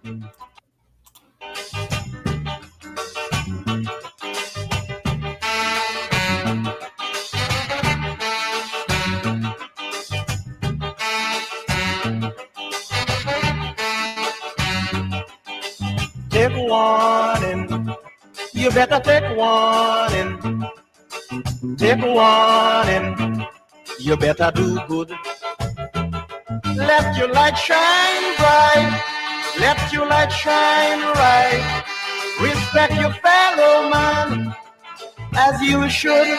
Take warning, you better take warning. Take warning, you better do good. Let your light shine bright, let your light shine right. Respect your fellow man as you should.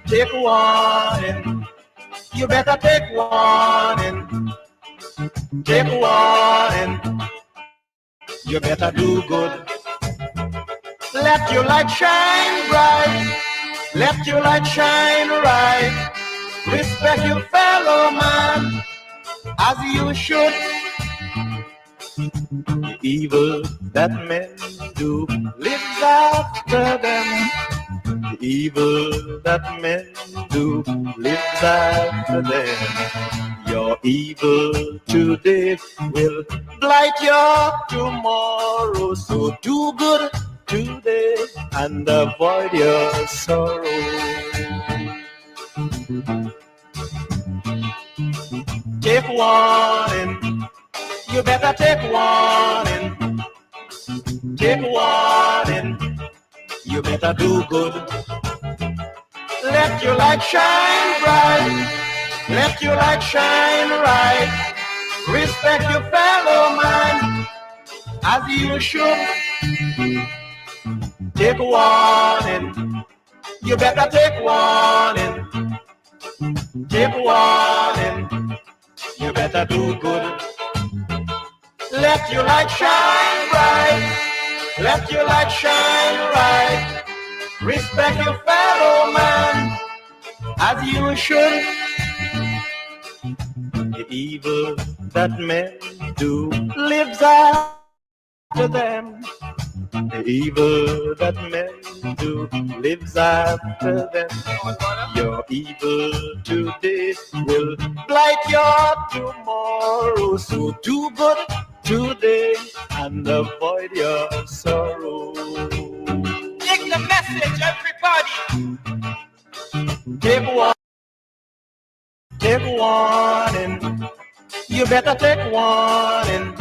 Take warning, you better take warning. Take warning, you better do good. Let your light shine bright, let your light shine right. Respect your fellow man as you should. The evil that men do lives after them. The evil that men do lives after them. Your evil today will blight your tomorrow. So do good today and avoid your sorrow. Take warning, you better take warning. Take warning, you better do good. Let your light shine bright, let your light shine right. Respect your fellow man as you should. Take warning, you better take warning. Take warning, you better do good. Let your light shine bright, let your light shine right. Respect your fellow man as you should. The evil that men do lives after them. The evil that men do lives after them. Your evil today will blight your tomorrow. So do good today and avoid your sorrow. Take the message, everybody. Take warning. You better take warning.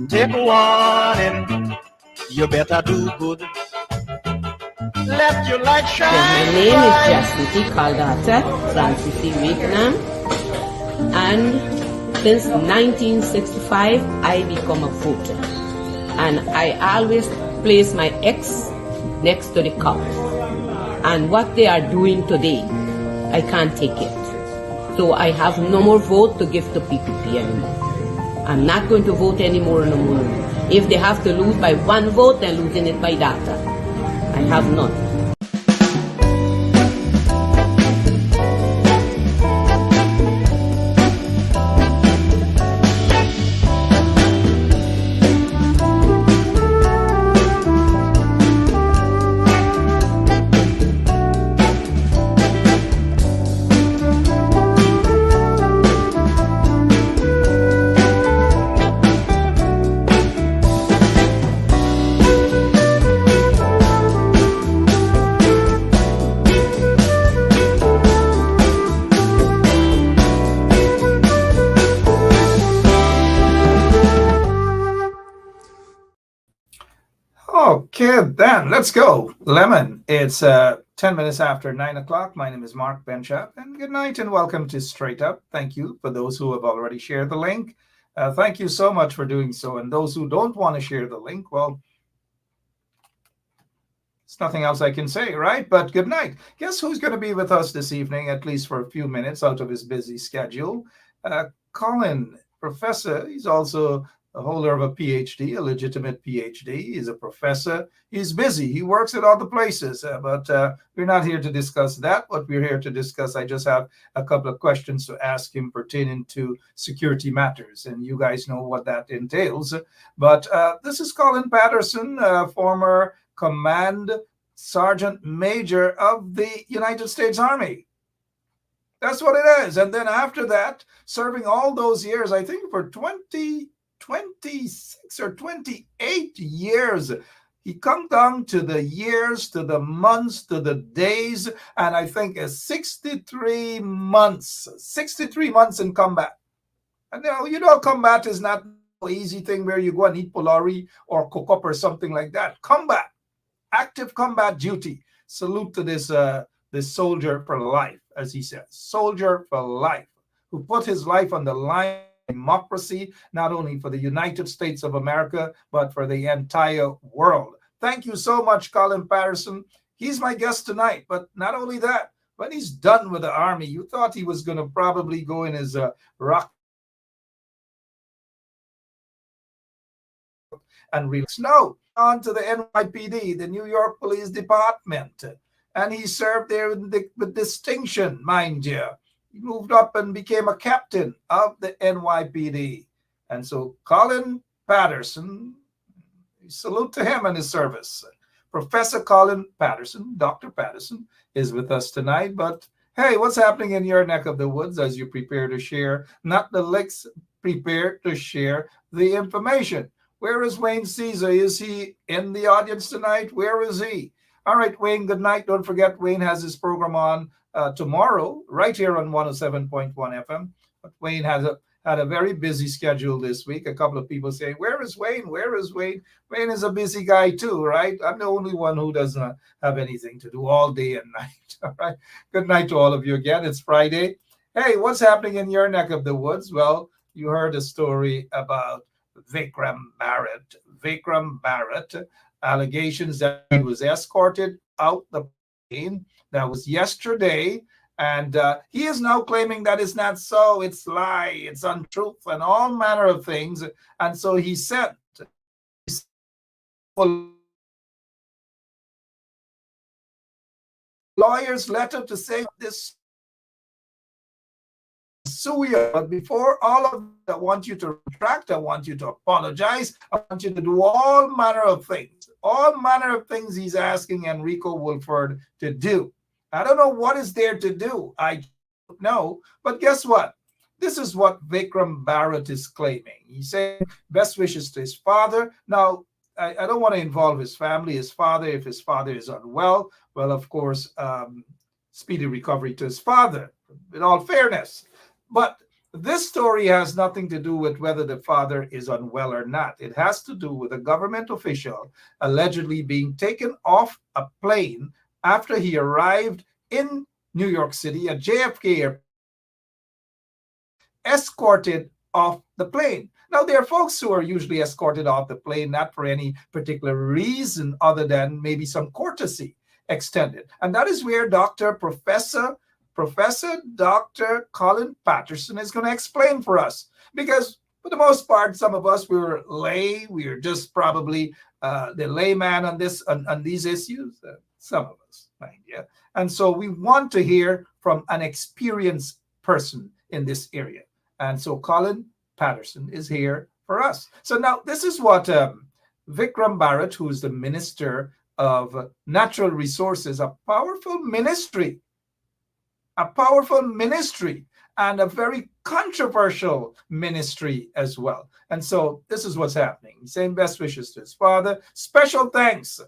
Take warning. You better do good. Let your light shine. Yes, my name is Chastity Caldata Francis Vietnam, and since 1965 I become a voter, and I always place my ex next to the cup. And what they are doing today, I can't take it. So I have no more vote to give to PPP anymore. I'm not going to vote anymore no more. If they have to lose by one vote, they're losing it by data. I have none. Okay, then let's go. Lemon. It's 10 minutes after 9 o'clock. My name is Mark Benchap, and good night and welcome to Straight Up. Thank you for those who have already shared the link. Thank you so much for doing so. And those who don't want to share the link, well, there's nothing else I can say, right? But good night. Guess who's going to be with us this evening, at least for a few minutes out of his busy schedule? Colin, professor. He's also a holder of a PhD, a legitimate PhD. He's a professor. He's busy. He works at other places, but we're not here to discuss that. What we're here to discuss, I just have a couple of questions to ask him pertaining to security matters, and you guys know what that entails. But this is Colin Patterson, former Command Sergeant Major of the United States Army. That's what it is. And then after that, serving all those years, I think for 20 26 or 28 years. He come down to the years, to the months, to the days, and I think 63 months in combat. And combat is not no easy thing where you go and eat polari or cook up or something like that. Combat, active combat duty. Salute to this soldier for life, as he says, soldier for life, who put his life on the line for democracy, not only for the United States of America, but for the entire world. Thank you so much, Colin Patterson. He's my guest tonight, but not only that, when he's done with the army, you thought he was going to probably go in his rock and relax. No, on to the NYPD, the New York Police Department. And he served there with distinction, mind you. He moved up and became a captain of the NYPD. And so Colin Patterson, salute to him and his service. Professor Colin Patterson, Dr. Patterson, is with us tonight. But hey, what's happening in your neck of the woods as you prepare to share, not the licks, prepare to share the information? Where is Wayne Caesar? Is he in the audience tonight? Where is he? All right, Wayne, good night. Don't forget, Wayne has his program on tomorrow, right here on 107.1 FM. But Wayne had a very busy schedule this week. A couple of people say, where is Wayne? Where is Wayne? Wayne is a busy guy too, right? I'm the only one who doesn't have anything to do all day and night. All right. Good night to all of you again. It's Friday. Hey, what's happening in your neck of the woods? Well, you heard a story about Vikram Barrett. Vikram Barrett, allegations that he was escorted out the plane. That was yesterday. And he is now claiming that it's not so, it's lie, it's untruth, and all manner of things. And so he sent a lawyer's letter to say this sue you. But before all of that, I want you to retract, I want you to apologize, I want you to do all manner of things. All manner of things he's asking Enrico Wolford to do. I don't know what is there to do. I don't know. But guess what? This is what Vikram Barrett is claiming. He's saying best wishes to his father. Now, I don't want to involve his family, his father. If his father is unwell, well, of course, speedy recovery to his father, in all fairness. But this story has nothing to do with whether the father is unwell or not. It has to do with a government official allegedly being taken off a plane after he arrived in New York City at JFK Airport, escorted off the plane. Now, there are folks who are usually escorted off the plane not for any particular reason other than maybe some courtesy extended. And that is where Professor Dr. Colin Patterson is going to explain for us. Because for the most part, some of us, we were just probably the layman on these issues. Some of us, right? Yeah. And so we want to hear from an experienced person in this area. And so Colin Patterson is here for us. So now this is what Vikram Barrett, who is the Minister of Natural Resources, a powerful ministry, and a very controversial ministry as well. And so this is what's happening. He's saying best wishes to his father. Special thanks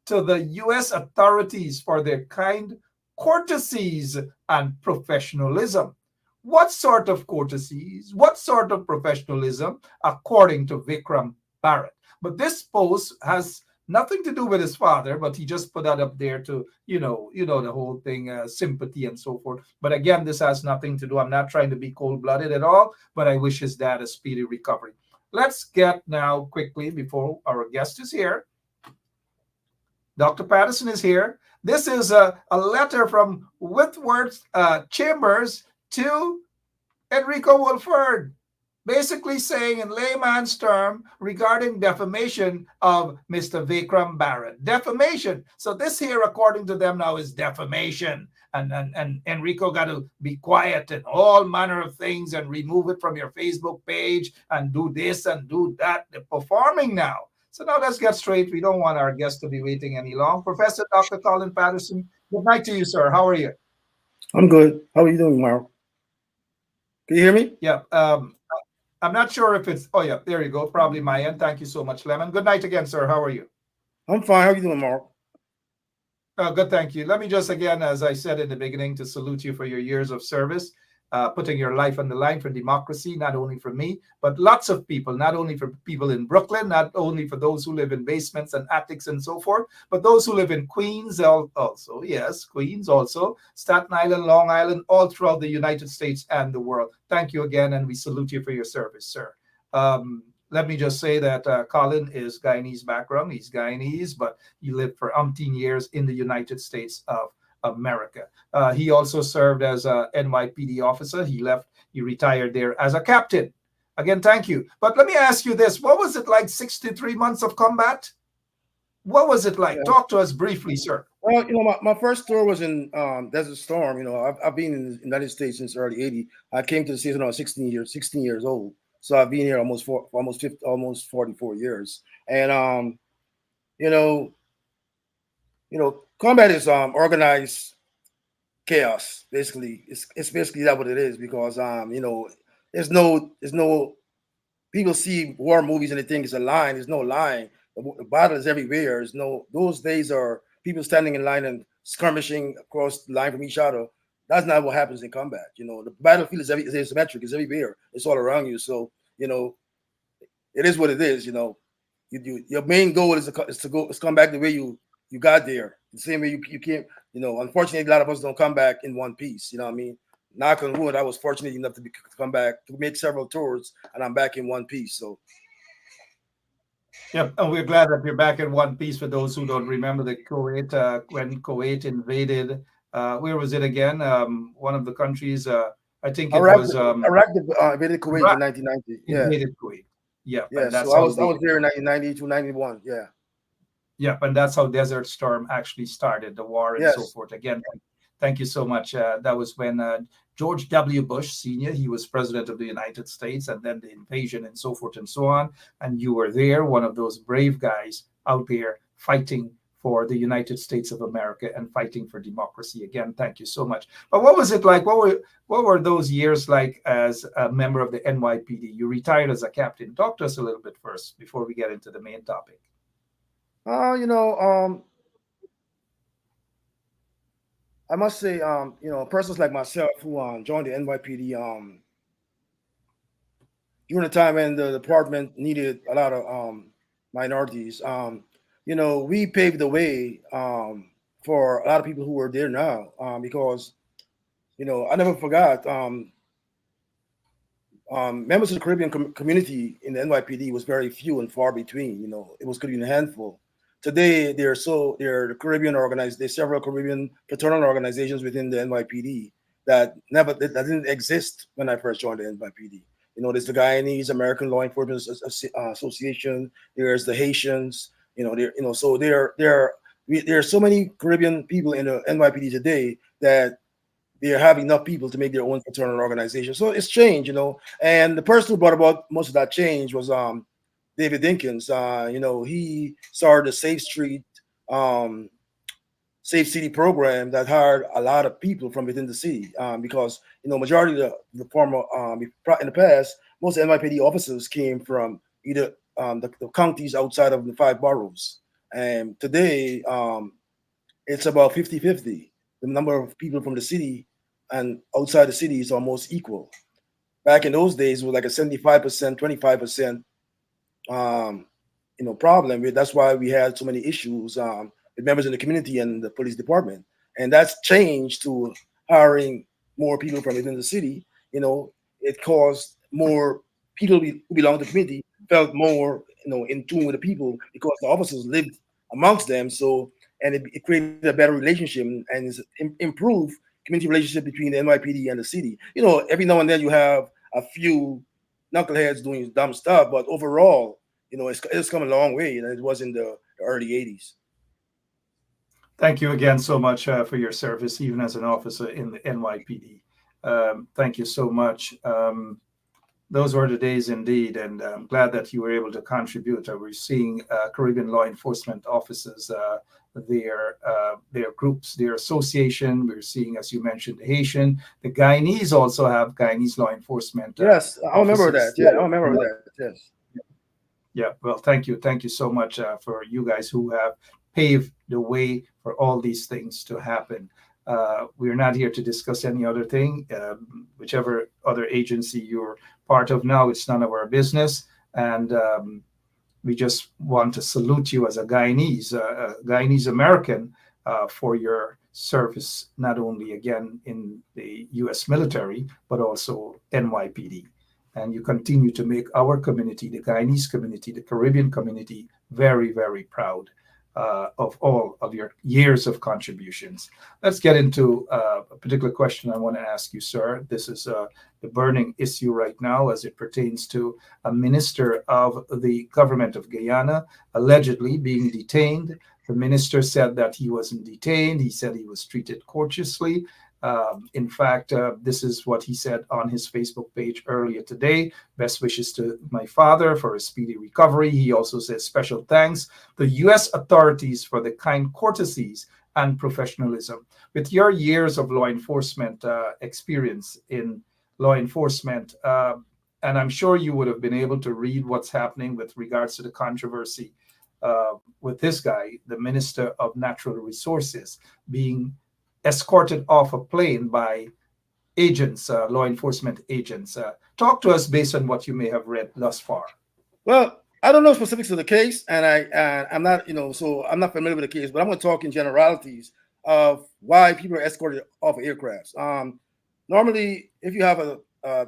to the U.S. authorities for their kind courtesies and professionalism. What sort of courtesies? What sort of professionalism, according to Vikram Barrett? But this post has nothing to do with his father, but he just put that up there to, the whole thing, sympathy and so forth. But again, this has nothing to do. I'm not trying to be cold-blooded at all, but I wish his dad a speedy recovery. Let's get now quickly, before our guest is here. Dr. Patterson is here. This is a letter from Whitworth Chambers to Enrico Wolford, basically saying in layman's term regarding defamation of Mr. Vikram Barrett. Defamation. So this here, according to them now, is defamation. And Enrico got to be quiet and all manner of things and remove it from your Facebook page and do this and do that. They're performing now. So now let's get straight. We don't want our guests to be waiting any long. Professor Dr. Colin Patterson, good night to you, sir. How are you? I'm good. How are you doing, Mark? Can you hear me? Yeah. I'm not sure if it's. Oh yeah, there you go. Probably my end. Thank you so much, Lemon. Good night again, sir. How are you? I'm fine. How you doing, Mark? Good, thank you. Let me just again, as I said in the beginning, to salute you for your years of service, putting your life on the line for democracy, not only for me, but lots of people, not only for people in Brooklyn, not only for those who live in basements and attics and so forth, but those who live in Queens also, yes, Queens also, Staten Island, Long Island, all throughout the United States and the world. Thank you again, and we salute you for your service, sir. Um, Let me just say that Colin is Guyanese background. He's Guyanese, but he lived for umpteen years in the United States of America. He also served as a NYPD officer. He retired there as a captain. Again, thank you. But let me ask you this. What was it like 63 months of combat? What was it like? Yeah. Talk to us briefly, sir. Well, my first tour was in Desert Storm. I've been in the United States since early '80. I came to the States when I was 16 years old. So I've been here almost 44 years. And you know, combat is organized chaos. Basically, it's basically that what it is because there's no people see war movies and they think it's a line. There's no line. The battle is everywhere. There's no those days are people standing in line and skirmishing across the line from each other. That's not what happens in combat. The battlefield is asymmetric. It's everywhere. It's all around you. So you know it is what it is. Your main goal is to come back the way you got there. The same way you can't. Unfortunately, a lot of us don't come back in one piece. You know what I mean? Knock on wood. I was fortunate enough to come back to make several tours, and I'm back in one piece. So Yep, and we're glad that we're back in one piece. For those who don't remember, the Kuwait when Kuwait invaded, where was it again? One of the countries. I think it Iraq, was Iraq invaded Kuwait in Iraq 1990. Yeah, invaded Kuwait. Yep, yeah. and So that's I how was I the was there in 1990 to 91. Yeah. Yep, and that's how Desert Storm actually started the war and so Yes. forth. Again, thank you so much. That was when George W. Bush Sr. He was president of the United States, and then the invasion and so forth and so on. And you were there, one of those brave guys out there fighting for the United States of America and fighting for democracy. Again, thank you so much. But what was it like? What were those years like as a member of the NYPD? You retired as a captain. Talk to us a little bit first before we get into the main topic. Uh, you know, um, I must say, persons like myself who joined the NYPD during the time when the department needed a lot of minorities. We paved the way for a lot of people who are there now because I never forgot. Members of the Caribbean community in the NYPD was very few and far between. It was could be a handful. Today, they're the Caribbean organized. There's several Caribbean fraternal organizations within the NYPD that didn't exist when I first joined the NYPD. There's the Guyanese American Law Enforcement Association. There's the Haitians. So there are so many Caribbean people in the NYPD today that they have enough people to make their own fraternal organization. So it's changed. And the person who brought about most of that change was David Dinkins. He started the Safe Street, um, Safe City program that hired a lot of people from within the city because majority of the former in the past most NYPD officers came from either the counties outside of the five boroughs, and today it's about 50-50. The number of people from the city and outside the city is almost equal. Back in those days, it was like a 75%, 25% um, problem. That's why we had so many issues with members in the community and the police department. And that's changed to hiring more people from within the city. It caused more people who belong to the community felt more, in tune with the people because the officers lived amongst them. So, and it created a better relationship and improved community relationship between the NYPD and the city. Every now and then you have a few knuckleheads doing dumb stuff, but overall, it's come a long way than it was in the early '80s. Thank you again so much for your service, even as an officer in the NYPD. Thank you so much. Those were the days indeed, and I'm glad that you were able to contribute. We're seeing Caribbean law enforcement officers their groups, their association. We're seeing, as you mentioned, the Haitian, the Guyanese also have Guyanese law enforcement Yes, I remember that. officers. Yeah, I remember that. Yes. Yeah, well, thank you so much for you guys who have paved the way for all these things to happen. We're not here to discuss any other thing. Whichever other agency you're part of now, it's none of our business. And we just want to salute you as a Guyanese American, for your service, not only again in the U.S. military, but also NYPD. And you continue to make our community, the Guyanese community, the Caribbean community, very, very proud of all of your years of contributions. Let's get into a particular question I want to ask you, sir. This is the burning issue right now as it pertains to a minister of the government of Guyana allegedly being detained. The minister said that he wasn't detained. He said he was treated courteously. In fact, this is what he said on his Facebook page earlier today. Best wishes to my father for a speedy recovery. He also says special thanks to U.S. authorities for the kind courtesies and professionalism. With your years of law enforcement experience in law enforcement, and I'm sure you would have been able to read what's happening with regards to the controversy with this guy, the Minister of Natural Resources, being escorted off a plane by agents, law enforcement agents. Talk to us based on what you may have read thus far. Well, I don't know specifics of the case, and I'm not, so I'm not familiar with the case, but I'm going to talk in generalities of why people are escorted off of aircrafts. Normally, if you have a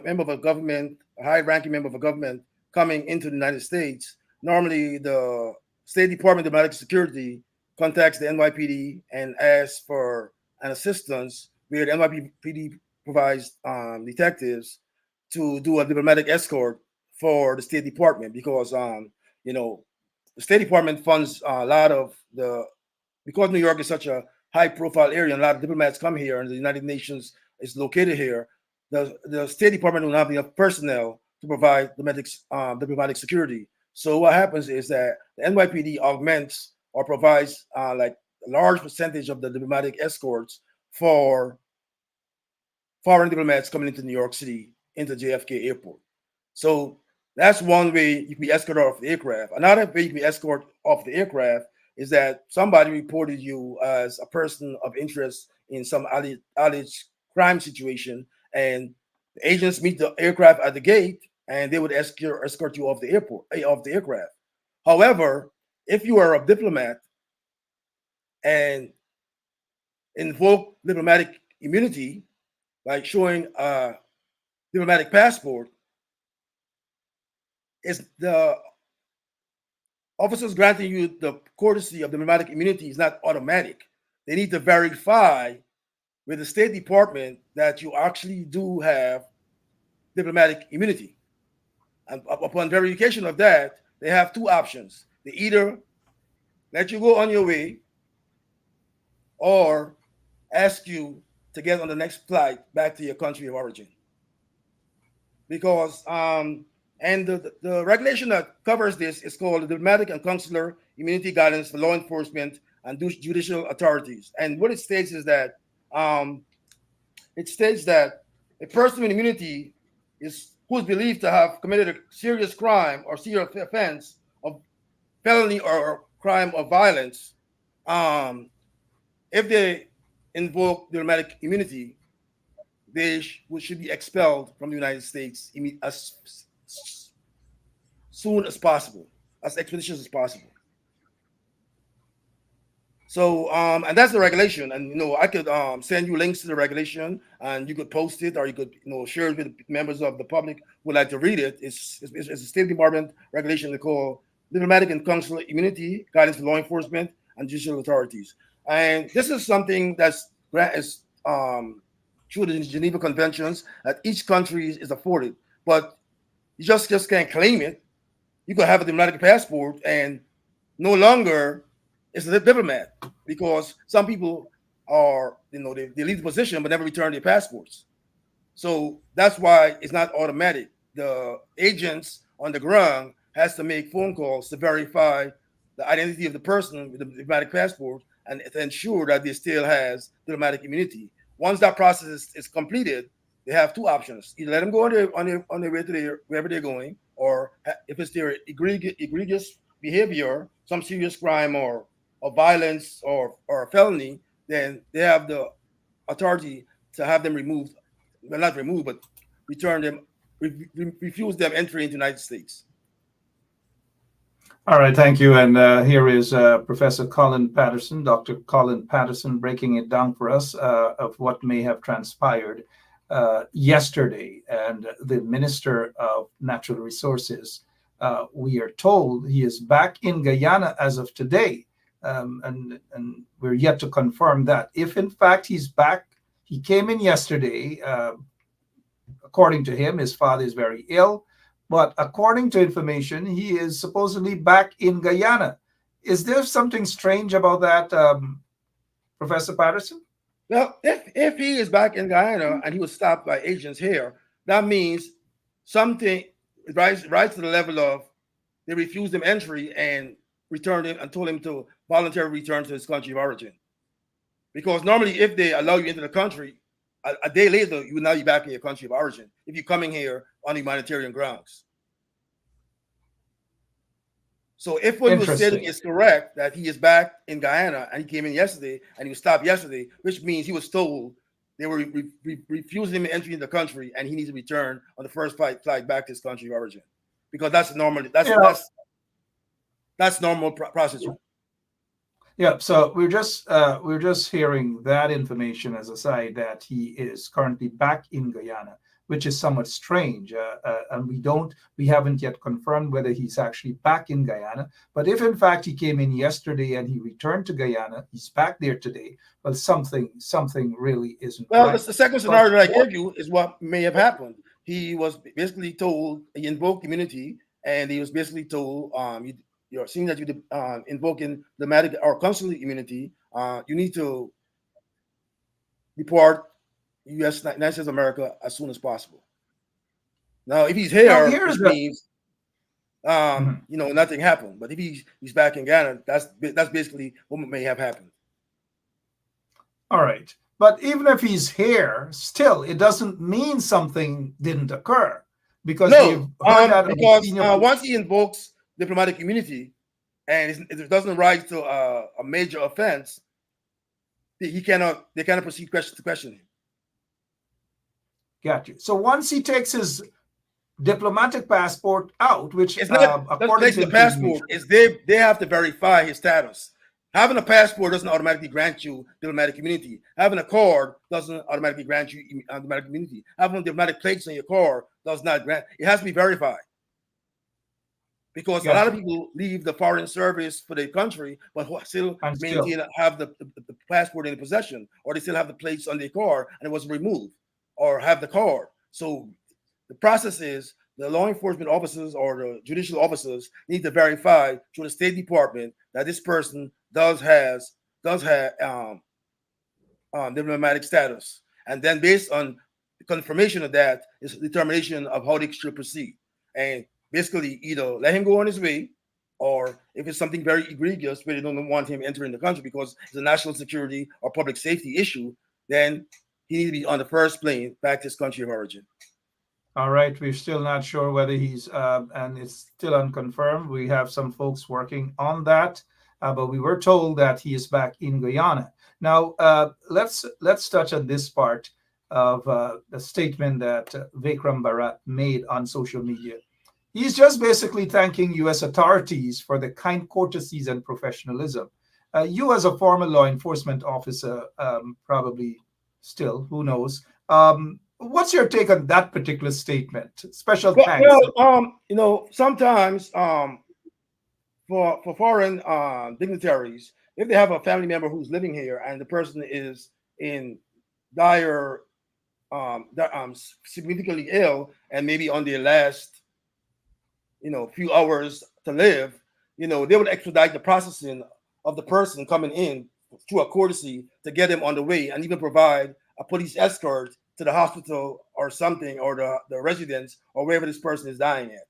member of a government, a high-ranking member of a government coming into the United States, normally the State Department of Domestic Security contacts the NYPD and asks for an assistance where the NYPD provides detectives to do a diplomatic escort for the State Department because the State Department funds a lot of because New York is such a high profile area and a lot of diplomats come here and the United Nations is located here. The State Department will not have enough personnel to provide diplomatic security. So what happens is that the NYPD augments or provides like a large percentage of the diplomatic escorts for foreign diplomats coming into New York City into JFK Airport. So that's one way you can be escorted off the aircraft. Another way you can be escorted off the aircraft is that somebody reported you as a person of interest in some alleged crime situation, and the agents meet the aircraft at the gate, and they would escort you off the aircraft. However, if you are a diplomat and invoke diplomatic immunity, like showing a diplomatic passport, is the officers granting you the courtesy of diplomatic immunity is not automatic. They need to verify with the State Department that you actually do have diplomatic immunity. And upon verification of that, they have two options. They either let you go on your way or ask you to get on the next flight back to your country of origin. Because and the regulation that covers this is called the Diplomatic and Consular Immunity Guidance for Law Enforcement and Judicial Authorities. And what it states is that um, a person with immunity is who is believed to have committed a serious crime or serious offense of felony or crime of violence. Um, if they invoke diplomatic immunity, they should be expelled from the United States as soon as possible, as expeditious as possible. So, and that's the regulation. And I could send you links to the regulation, and you could post it, or you could share it with members of the public who would like to read it. It's a State Department regulation they call Diplomatic and Consular Immunity Guidance for Law Enforcement and Judicial Authorities. And this is something that's through the Geneva Conventions that each country is afforded, but you just can't claim it. You could have a diplomatic passport and no longer is a diplomat because some people are, they leave the position but never return their passports. So that's why it's not automatic. The agents on the ground has to make phone calls to verify the identity of the person with the diplomatic passport and to ensure that they still has diplomatic immunity. Once that process is completed, they have two options: either let them go on their way to wherever they're going, or if it's their egregious behavior, some serious crime or violence or a felony, then they have the authority to have them removed, well, not removed, but return them, refuse them entry into the United States. All right, thank you. And here is Professor Colin Patterson, Dr. Colin Patterson, breaking it down for us of what may have transpired yesterday. And the Minister of Natural Resources, we are told he is back in Guyana as of today. And we're yet to confirm that. If in fact he's back, he came in yesterday. According to him, his father is very ill. But according to information, he is supposedly back in Guyana. Is there something strange about that, Professor Patterson? Well, if he is back in Guyana and he was stopped by agents here, that means something rise to the level of they refused him entry and returned him and told him to voluntarily return to his country of origin. Because normally, if they allow you into the country, a day later you will now be back in your country of origin if you're coming here on humanitarian grounds. So if what you were saying is correct, that he is back in Guyana and he came in yesterday and he was stopped yesterday, which means he was told they were refusing him entry in the country and he needs to return on the first flight back to his country of origin, because that's normal. That's normal procedure. Yeah, so we're just hearing that information as a side that he is currently back in Guyana, which is somewhat strange, and we haven't yet confirmed whether he's actually back in Guyana. But if in fact he came in yesterday and he returned to Guyana, he's back there today. Well, something really isn't. Well, right. the second scenario that I gave you is what may have happened. He was basically told he invoked immunity, and he was basically told, you're seeing that you invoking diplomatic or consular immunity, you need to depart United States of America as soon as possible. Now, if he's here, which means nothing happened. But if he's back in Ghana, that's basically what may have happened. All right. But even if he's here, still, it doesn't mean something didn't occur. Because once he invokes diplomatic immunity and it doesn't rise to a major offense, they cannot proceed to question him. Got you. So once he takes his diplomatic passport out, which it's not according to the passport, is they have to verify his status. Having a passport doesn't automatically grant you diplomatic immunity. Having a card doesn't automatically grant you diplomatic immunity. Having diplomatic plates on your car does not grant. It has to be verified. Because a lot of people leave the foreign service for their country, but still have the passport in their possession, or they still have the plates on their car and it was removed, or have the card. So the process is the law enforcement officers or the judicial officers need to verify through the State Department that this person does have diplomatic status, and then based on the confirmation of that is a determination of how they should proceed. And basically, either let him go on his way, or if it's something very egregious where they don't want him entering the country because it's a national security or public safety issue, then he needs to be on the first plane back to his country of origin. All right, we're still not sure whether he's, and it's still unconfirmed. We have some folks working on that, but we were told that he is back in Guyana. Now, let's touch on this part of the statement that Vikram Bharat made on social media. He's just basically thanking U.S. authorities for the kind courtesies and professionalism. You, as a former law enforcement officer, probably still, who knows? What's your take on that particular statement? Special thanks. Well, sometimes for foreign dignitaries, if they have a family member who's living here and the person is in dire, significantly ill and maybe on their last, few hours to live, they would expedite the processing of the person coming in through a courtesy to get him on the way, and even provide a police escort to the hospital or something, or the residence or wherever this person is dying at.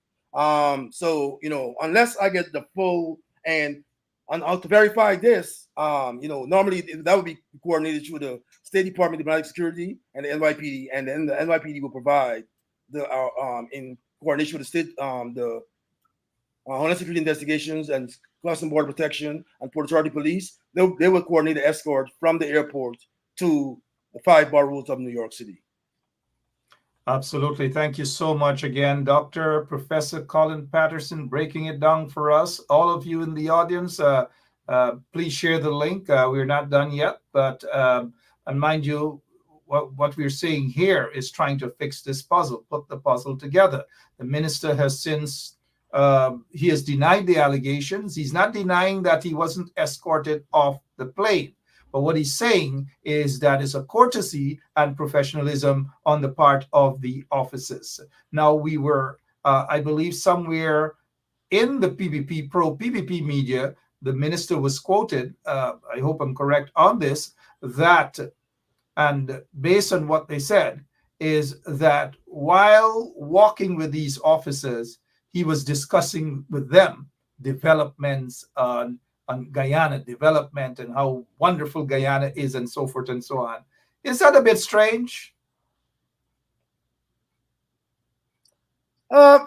So, unless I get the full and And to verify this, normally that would be coordinated through the State Department of Diplomatic Security and the NYPD, and then the NYPD will provide the in coordination with the state, the Homeland Security Investigations and Customs Border Protection and Port Authority Police. They will coordinate the escort from the airport to the five boroughs of New York City. Absolutely. Thank you so much again, Dr. Professor Colin Patterson, breaking it down for us. All of you in the audience, please share the link. We're not done yet, but and mind you, what we're seeing here is trying to fix this puzzle, put the puzzle together. The minister has since he has denied the allegations. He's not denying that he wasn't escorted off the plane. But what he's saying is that it's a courtesy and professionalism on the part of the officers. Now, we were, I believe, somewhere in the PPP, pro-PPP media, the minister was quoted, I hope I'm correct on this, that, and based on what they said, is that while walking with these officers, he was discussing with them developments on Guyana, development and how wonderful Guyana is and so forth and so on. Is that a bit strange? Well,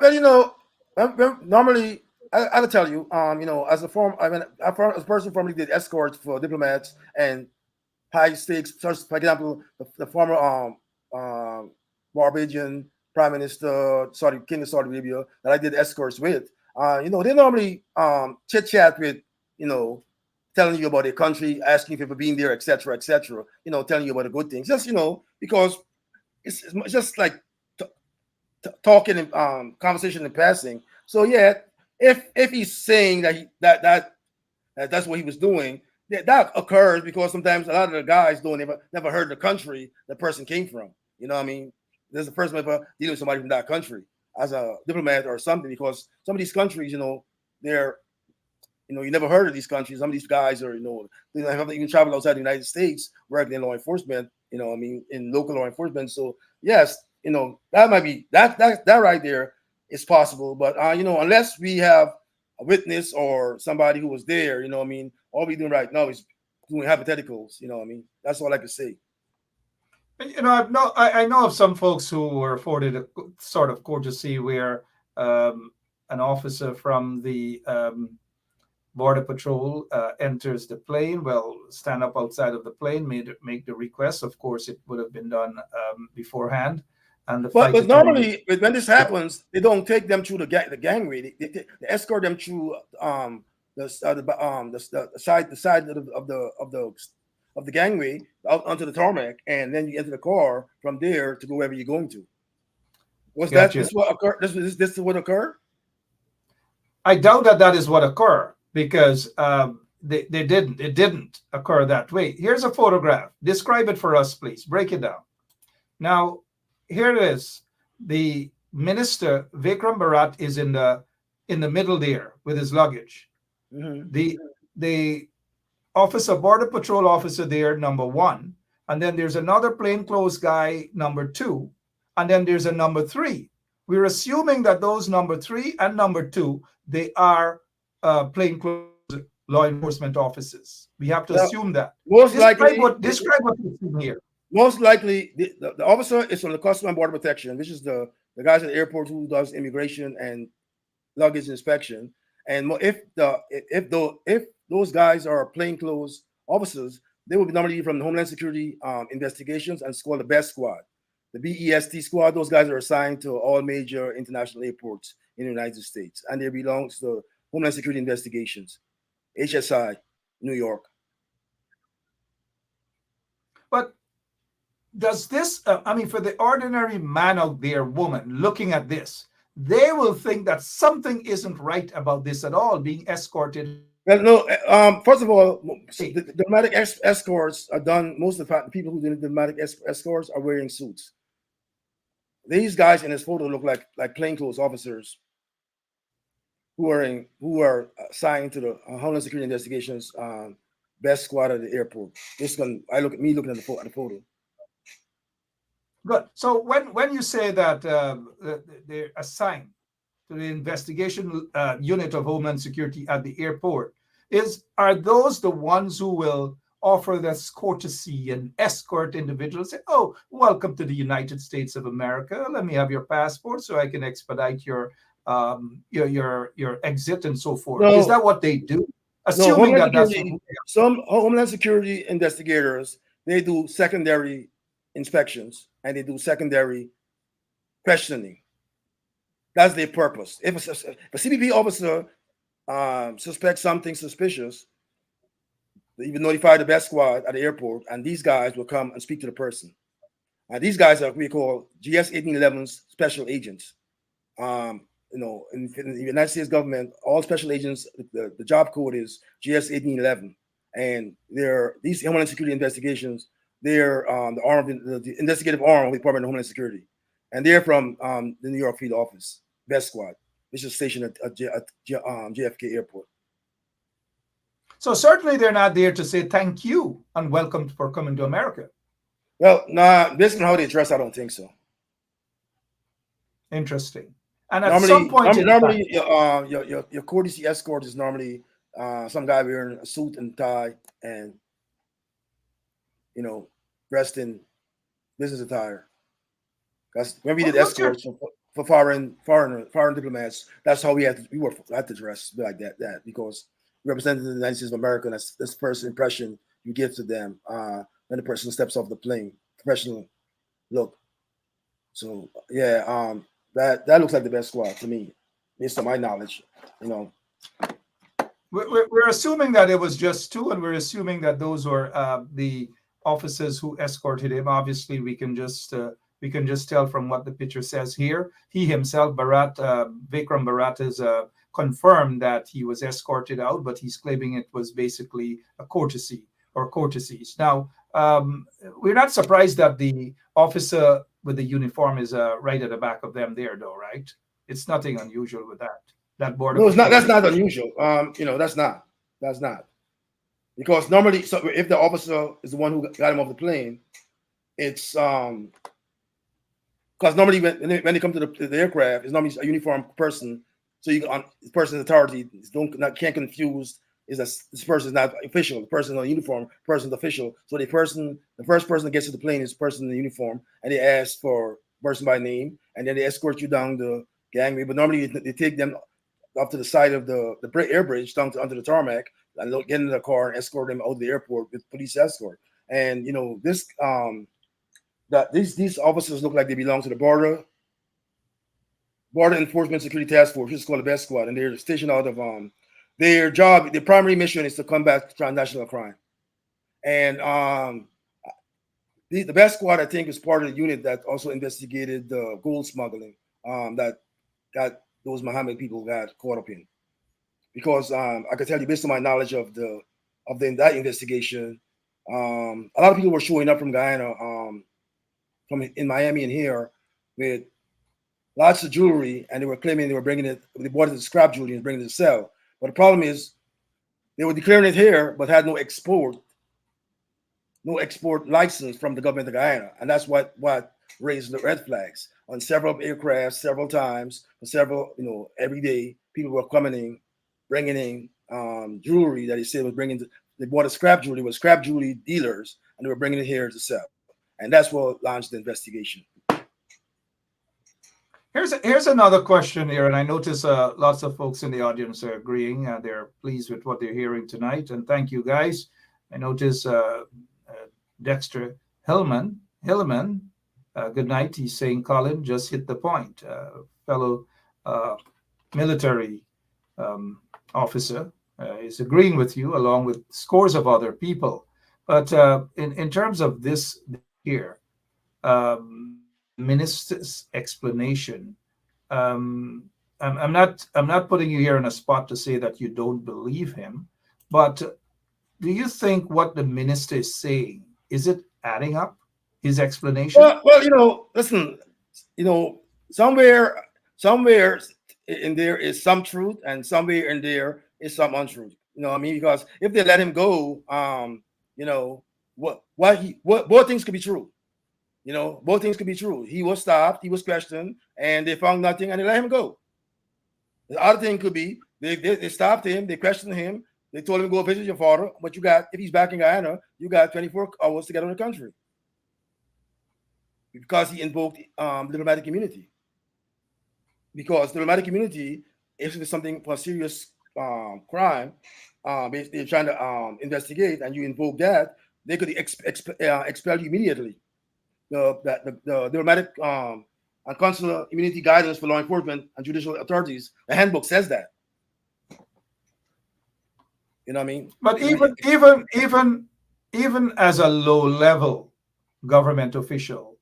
normally I will tell you, as a as a person formerly did escorts for diplomats and high stakes, such for example, the former Barbadian Prime Minister, King of Saudi Arabia, that I did escorts with. They normally chit chat with, telling you about their country, asking if you've being there, etc., etc. Telling you about the good things, just because it's just like talking and conversation in passing. So yeah, if he's saying that that's what he was doing, that occurs because sometimes a lot of the guys never heard the country the person came from. You know what I mean? There's a person ever dealing with somebody from that country as a diplomat or something, because some of these countries, they're, you never heard of these countries. Some of these guys are, they haven't even traveled outside the United States working in law enforcement, in local law enforcement. So yes, that might be that right there is possible. But unless we have a witness or somebody who was there, all we're doing right now is doing hypotheticals. That's all I can say. I know of some folks who were afforded a sort of courtesy where an officer from the Border Patrol enters the plane. Well, stand up outside of the plane, make the request. Of course, it would have been done beforehand. And but normally, when this happens, they don't take them through the gangway. They escort them through the side of the gangway out onto the tarmac, and then you enter the car from there to go wherever you're going to. Was that this what occurred? This is what occurred? I doubt that is what occurred, because it didn't occur that way. Here's a photograph. Describe it for us, please. Break it down. Now, here it is. The minister, Vikram Bharat, is in the middle there with his luggage. Mm-hmm. The officer, Border Patrol officer there, number one, and then there's another plainclothes guy, number two, and then there's a number three. We're assuming that those number three and number two, they are plainclothes law enforcement officers. We have to assume that. Describe what you see here. Most likely, the officer is from the Customs and Border Protection, which is the guys at the airport who does immigration and luggage inspection. And if those guys are plainclothes officers, they will be normally from the Homeland Security Investigations and called the BEST squad, the BEST squad. Those guys are assigned to all major international airports in the United States, and they belong to the Homeland Security Investigations, HSI, New York. But does this, for the ordinary man out there, woman, looking at this, they will think that something isn't right about this at all, being escorted. Well, no. First of all, the diplomatic escorts are done. Most of the people who do diplomatic escorts are wearing suits. These guys in this photo look like plainclothes officers who are assigned to the Homeland Security Investigations BEST squad at the airport. Looking at the photo. Good. So when you say that they're assigned to the investigation unit of Homeland Security at the airport, are those the ones who will offer this courtesy and escort individuals? Say, oh, welcome to the United States of America. Let me have your passport so I can expedite your exit and so forth. Is No, that what they do? no, Assuming Homeland that that's who Security, they are. some Homeland Security investigators, they do secondary inspections and they do secondary questioning. That's their purpose. If a CBP officer suspects something suspicious, they even notify the best squad at the airport, and these guys will come and speak to the person. These guys are what we call GS 1811's special agents. In the United States government, all special agents, the job code is GS 1811, and these Homeland Security investigations. They're the investigative arm of the Department of Homeland Security, and they're from the New York field office, Best Squad, which is stationed at JFK Airport. So certainly they're not there to say thank you and welcome for coming to America. Well, nah, based on how they dress, I don't think so. Interesting. And at some point in normally, time, your courtesy escort is normally some guy wearing a suit and tie and dressed in business attire. Because when we did what's your escorts for foreign diplomats, that's how we had to dress like that because we represented the United States of America. And that's the first impression you give to them when the person steps off the plane, professional look. So yeah, that looks like the best squad to me, based on my knowledge. We're assuming that it was just two, and we're assuming that those were the officers who escorted him. Obviously, we can just tell from what the picture says here. He himself, Vikram Bharat, has confirmed that he was escorted out, but he's claiming it was basically a courtesy or courtesies. Now, we're not surprised that the officer with the uniform is right at the back of them there, though, right? It's nothing unusual with that. That border. No, it's not. That's not unusual. That's not. Because normally, so if the officer is the one who got him off the plane, it's because normally when they come to the aircraft, it's normally a uniformed person. So the person's authority can't confuse. Is that this person is not official? The person in the uniform, person's official. So the first person that gets to the plane is the person in the uniform, and they ask for person by name, and then they escort you down the gangway. But normally they take them up to the side of the air bridge down to under the tarmac, and get into the car and escort them out of the airport with police escort. And these officers look like they belong to the Border Enforcement Security Task Force, which is called the Best Squad, and they're stationed out of their primary mission is to combat transnational crime. And the Best Squad, I think, is part of the unit that also investigated the gold smuggling that got those Mohammed people got caught up in. Because I can tell you, based on my knowledge of that investigation, a lot of people were showing up from Guyana, from in Miami and here, with lots of jewelry, and they were claiming they bought it as scrap jewelry and bringing it to sell. But the problem is, they were declaring it here, but had no export license from the government of Guyana, and that's what raised the red flags on several aircraft, several times, every day. People were coming in, bringing in jewelry that they said was bringing. They bought a scrap jewelry with scrap jewelry dealers, and they were bringing it here to sell, and that's what launched the investigation. Here's another question here, and I notice lots of folks in the audience are agreeing. They're pleased with what they're hearing tonight, and thank you, guys. I notice Dexter Hillman, good night. He's saying, Colin, just hit the point. Fellow military officer is agreeing with you, along with scores of other people. But in terms of this here, the minister's explanation, I'm not putting you here in a spot to say that you don't believe him, but do you think what the minister is saying, is it adding up, his explanation? Well, listen, somewhere in there is some truth, and somewhere in there is some untruth. I mean, because if they let him go, both things could be true. Both things could be true. He was stopped, he was questioned, and they found nothing, and they let him go. The other thing could be they stopped him, they questioned him, They told him to go visit your father, but if he's back in Guyana, you got 24 hours to get out of the country because he invoked the diplomatic immunity. Because the diplomatic immunity, if it's something for a serious crime, they're trying to investigate, and you invoke that, they could expel you immediately. The diplomatic and consular immunity guidance for law enforcement and judicial authorities, the handbook says that. You know what I mean? But even as a low level government official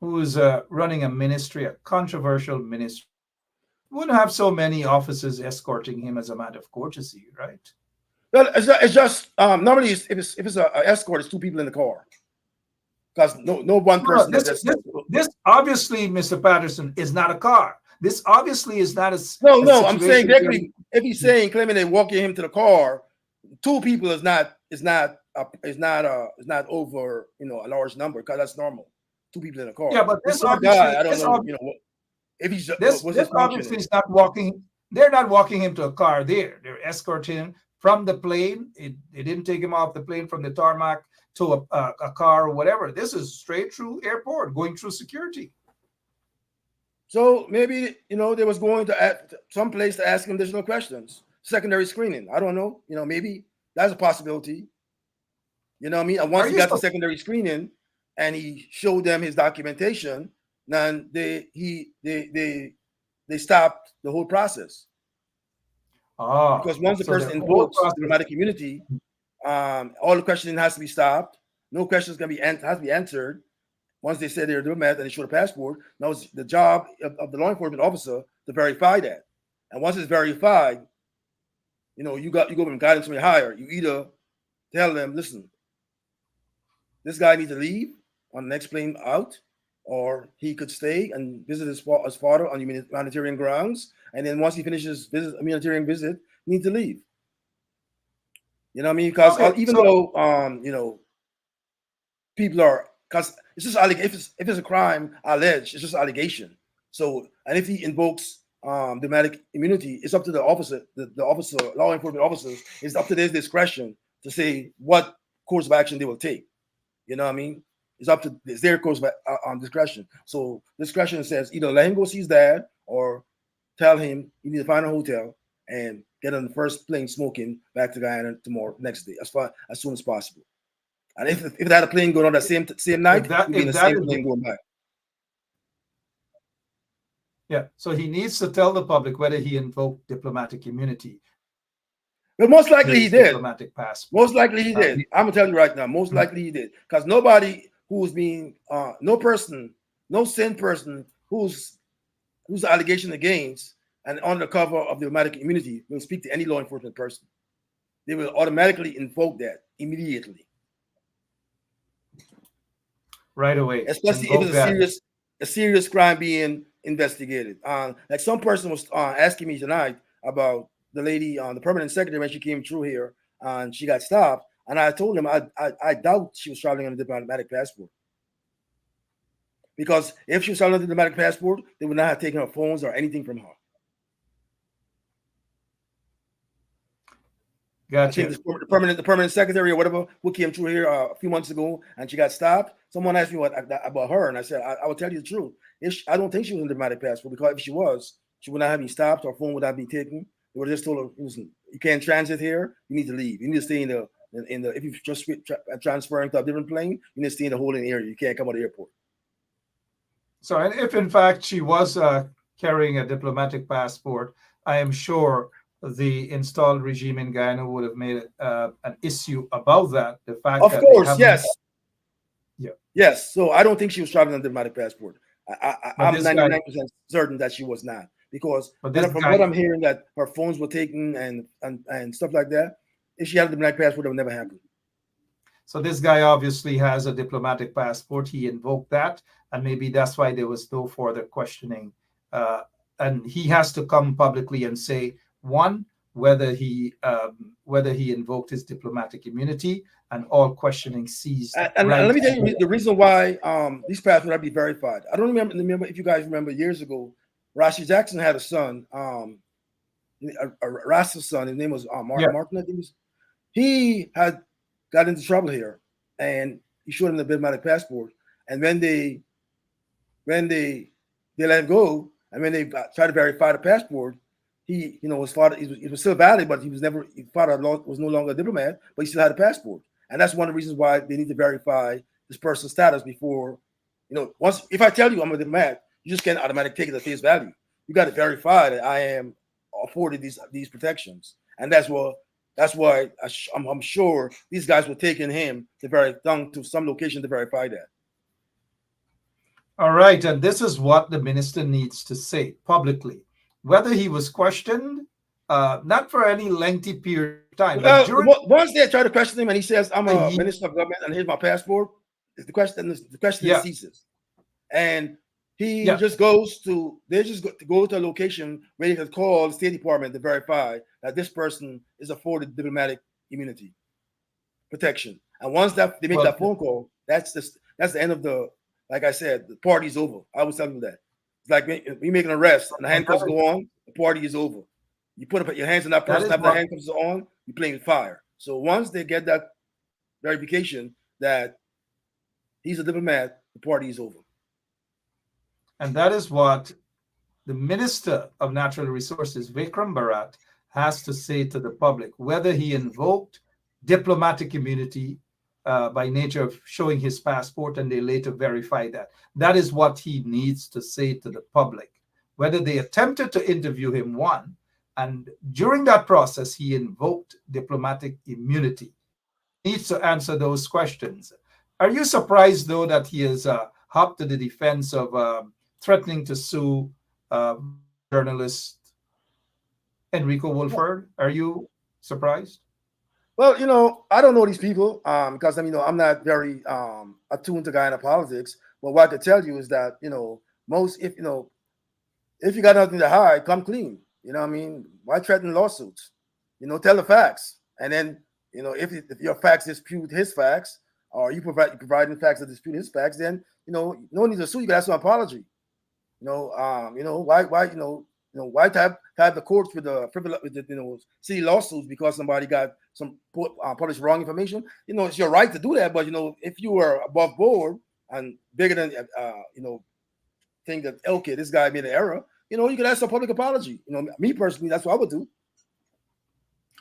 who's running a ministry, a controversial ministry, wouldn't have so many officers escorting him as a matter of courtesy, right? Well, it's just normally if it's a escort, it's two people in the car, because no one No, person. this obviously, Mr. Patterson, is not a car. This obviously is not a no. I'm saying situation if he's saying claiming they walking him to the car, two people is not over a large number, because that's normal. Two people in a car. Yeah, but this this third obviously, guy, I don't know. If he's this what's his obviously function? is not walking. They're not walking him to a car. They're escorting him from the plane. They didn't take him off the plane from the tarmac to a car or whatever. This is straight through airport, going through security. So maybe they was going to some place to ask him additional questions, secondary screening. I don't know. Maybe that's a possibility. You know what I mean? And once he got the secondary screening and he showed them his documentation, then they stopped the whole process. Because once the person invokes diplomatic immunity, all the questioning has to be stopped. No questions has to be answered. Once they say they're a diplomat and they show the passport, now it's the job of the law enforcement officer to verify that. And once it's verified, you go from guidance from your higher. You either tell them, listen, this guy needs to leave on the next plane out, or he could stay and visit his father on humanitarian grounds. And then once he finishes his humanitarian visit, he needs to leave. You know what I mean? Because though people are, because it's just if it's a crime alleged, it's just allegation. So, and if he invokes diplomatic immunity, it's up to the officer, the officer, law enforcement officers, it's up to their discretion to say what course of action they will take. You know what I mean? It's their course of discretion. So discretion says either let him go see his dad, or tell him you need to find a hotel and get on the first plane smoking back to Guyana next day, as soon as possible. And if they had a plane going on that same night, you'd be in the same plane going back. Yeah, so he needs to tell the public whether he invoked diplomatic immunity. But most likely he did. Diplomatic passport. Most likely he did. I'm gonna tell you right now. Most likely he did, because nobody who's being no sane person who's allegation against and under cover of diplomatic immunity will speak to any law enforcement person. They will automatically invoke that immediately, right away. Especially if it's a serious crime being investigated. Like some person was asking me tonight about the lady, the permanent secretary, when she came through here and she got stopped. And I told him I doubt she was traveling on a diplomatic passport. Because if she was traveling on a diplomatic passport, they would not have taken her phones or anything from her. Gotcha. I think the permanent secretary or whatever who came through here a few months ago and she got stopped. Someone asked me about her, and I said I will tell you the truth. I don't think she was on a diplomatic passport, because if she was, she would not have been stopped. Her phone would not be taken. They would have just told her, listen, you can't transit here. You need to leave. You need to stay in the if you just transferring to a different plane, you need to stay in the holding area. You can't come out of the airport. So, and if in fact she was carrying a diplomatic passport, I am sure the installed regime in Guyana would have made an issue about that. The fact of that course, yes. Yeah. Yes. So I don't think she was traveling on a diplomatic passport. I'm 99% certain that she was not, because from what I'm hearing, that her phones were taken and stuff like that. If she had a diplomatic passport, it would never happen. So this guy obviously has a diplomatic passport. He invoked that, and maybe that's why there was no further questioning. And he has to come publicly and say, one, whether he invoked his diplomatic immunity, and all questioning ceased. And let me tell you the reason why these passports have to be verified. I don't remember if you guys remember years ago, Rashi Jackson had a son, a Rasta son. His name was Martin. I think He had got into trouble here, and he showed him the diplomatic passport. And when they let him go, and when they tried to verify the passport, he, his father, it was still valid, but he was never, his father was no longer a diplomat, but he still had a passport. And that's one of the reasons why they need to verify this person's status before, once, if I tell you I'm a diplomat, you just can't automatically take it at face value. You got to verify that I am afforded these protections. And that's why I'm sure these guys were taking him down to some location to verify that. All right, and this is what the minister needs to say publicly, whether he was questioned, not for any lengthy period of time, but Well, during once they try to question him and he says, "I'm the a year. minister of government and here's my passport," the question Yeah, ceases, and he yeah. just goes to they just go to a location where he can call the State Department to verify that this person is afforded diplomatic immunity protection. And once that they make Well, that phone call, that's the end of the. Like I said, the party's over. I was telling you that. It's like when you make an arrest and the and handcuffs go on, the party is over. You put up your hands on that that person is after the what handcuffs are on, you're playing with fire. So once they get that verification that he's a diplomat, the party is over. and that is what the Minister of Natural Resources, Vikram Bharat, has to say to the public, whether he invoked diplomatic immunity by nature of showing his passport and they later verify that. That is what he needs to say to the public. Whether they attempted to interview him, one, and during that process, he invoked diplomatic immunity. He needs to answer those questions. Are you surprised, though, that he has hopped to the defense of threatening to sue journalist Enrico Wolford? Are you surprised? Well, I don't know these people because I'm not very attuned to Guyana politics. But what I could tell you is that most if you got nothing to hide, come clean. You know what I mean? Why threaten lawsuits? Tell the facts. And then, if your facts dispute his facts, or you providing facts that dispute his facts, then no need to sue. You can ask for an apology. Why why type the courts with the privilege with the city lawsuits because somebody got some published wrong information. It's your right to do that, but if you are above board and bigger than think that okay, this guy made an error, you can ask for a public apology. Me personally, that's what I would do.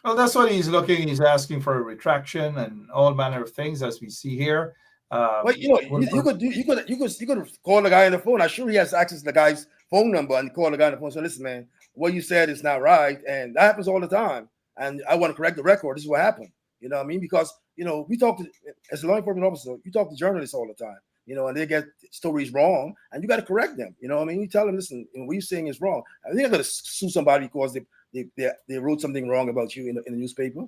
Well, that's what he's looking. He's asking for a retraction and all manner of things, as we see here. Well, you Wolford, could do you could call the guy on the phone. I'm sure he has access to the guy's phone number and call the guy on the phone. So listen, man, what you said is not right, and that happens all the time. And I want to correct the record. This is what happened. You know what I mean? Because we talk to as a law enforcement officer, you talk to journalists all the time. And they get stories wrong, and you got to correct them. You know what I mean? You tell them, listen, what you're saying is wrong. I think I'm going to sue somebody because they wrote something wrong about you in the newspaper.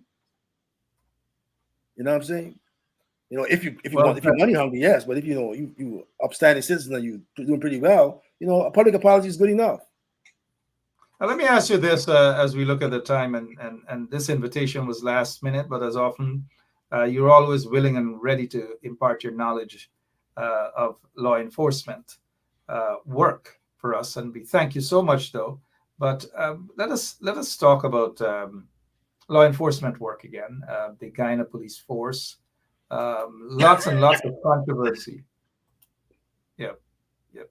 You know what I'm saying? well, If you're money hungry, yes. But if you upstanding citizen and you doing pretty well, a public apology is good enough. now let me ask you this as we look at the time, and this invitation was last minute, but as often, you're always willing and ready to impart your knowledge of law enforcement work for us, and we thank you so much, though. But let us talk about law enforcement work again. The Guyana Police Force, lots and lots of controversy. Yep, yep.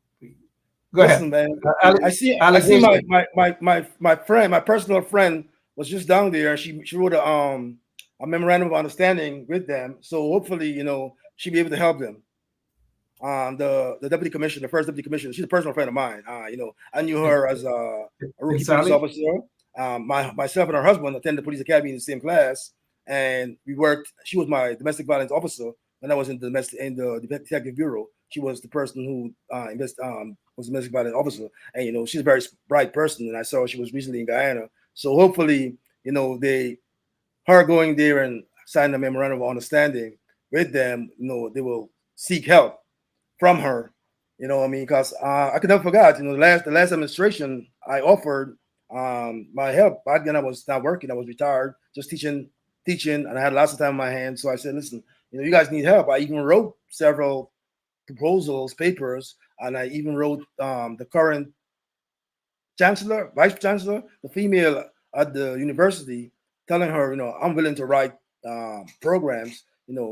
Go ahead. Listen, man. I see Allegation. my friend, my personal friend, was just down there. She wrote a memorandum of understanding with them. So hopefully, she'll be able to help them. The deputy commissioner, the first deputy commissioner, she's a personal friend of mine. I knew her as a rookie police Sally? officer. Myself and her husband attended the police academy in the same class, and we worked. She was my domestic violence officer when I was in the detective bureau. She was the person who was the domestic violence officer, and she's a very bright person. And I saw she was recently in Guyana, so hopefully, her going there and signing a memorandum of understanding with them, they will seek help from her. You know what I mean? Because I could never forget, the last administration I offered my help. Back then I was not working, I was retired, just teaching, and I had lots of time on my hands. So I said, listen, you guys need help. I even wrote several proposals, papers, and I even wrote the current chancellor, vice chancellor, the female at the university, telling her, I'm willing to write programs,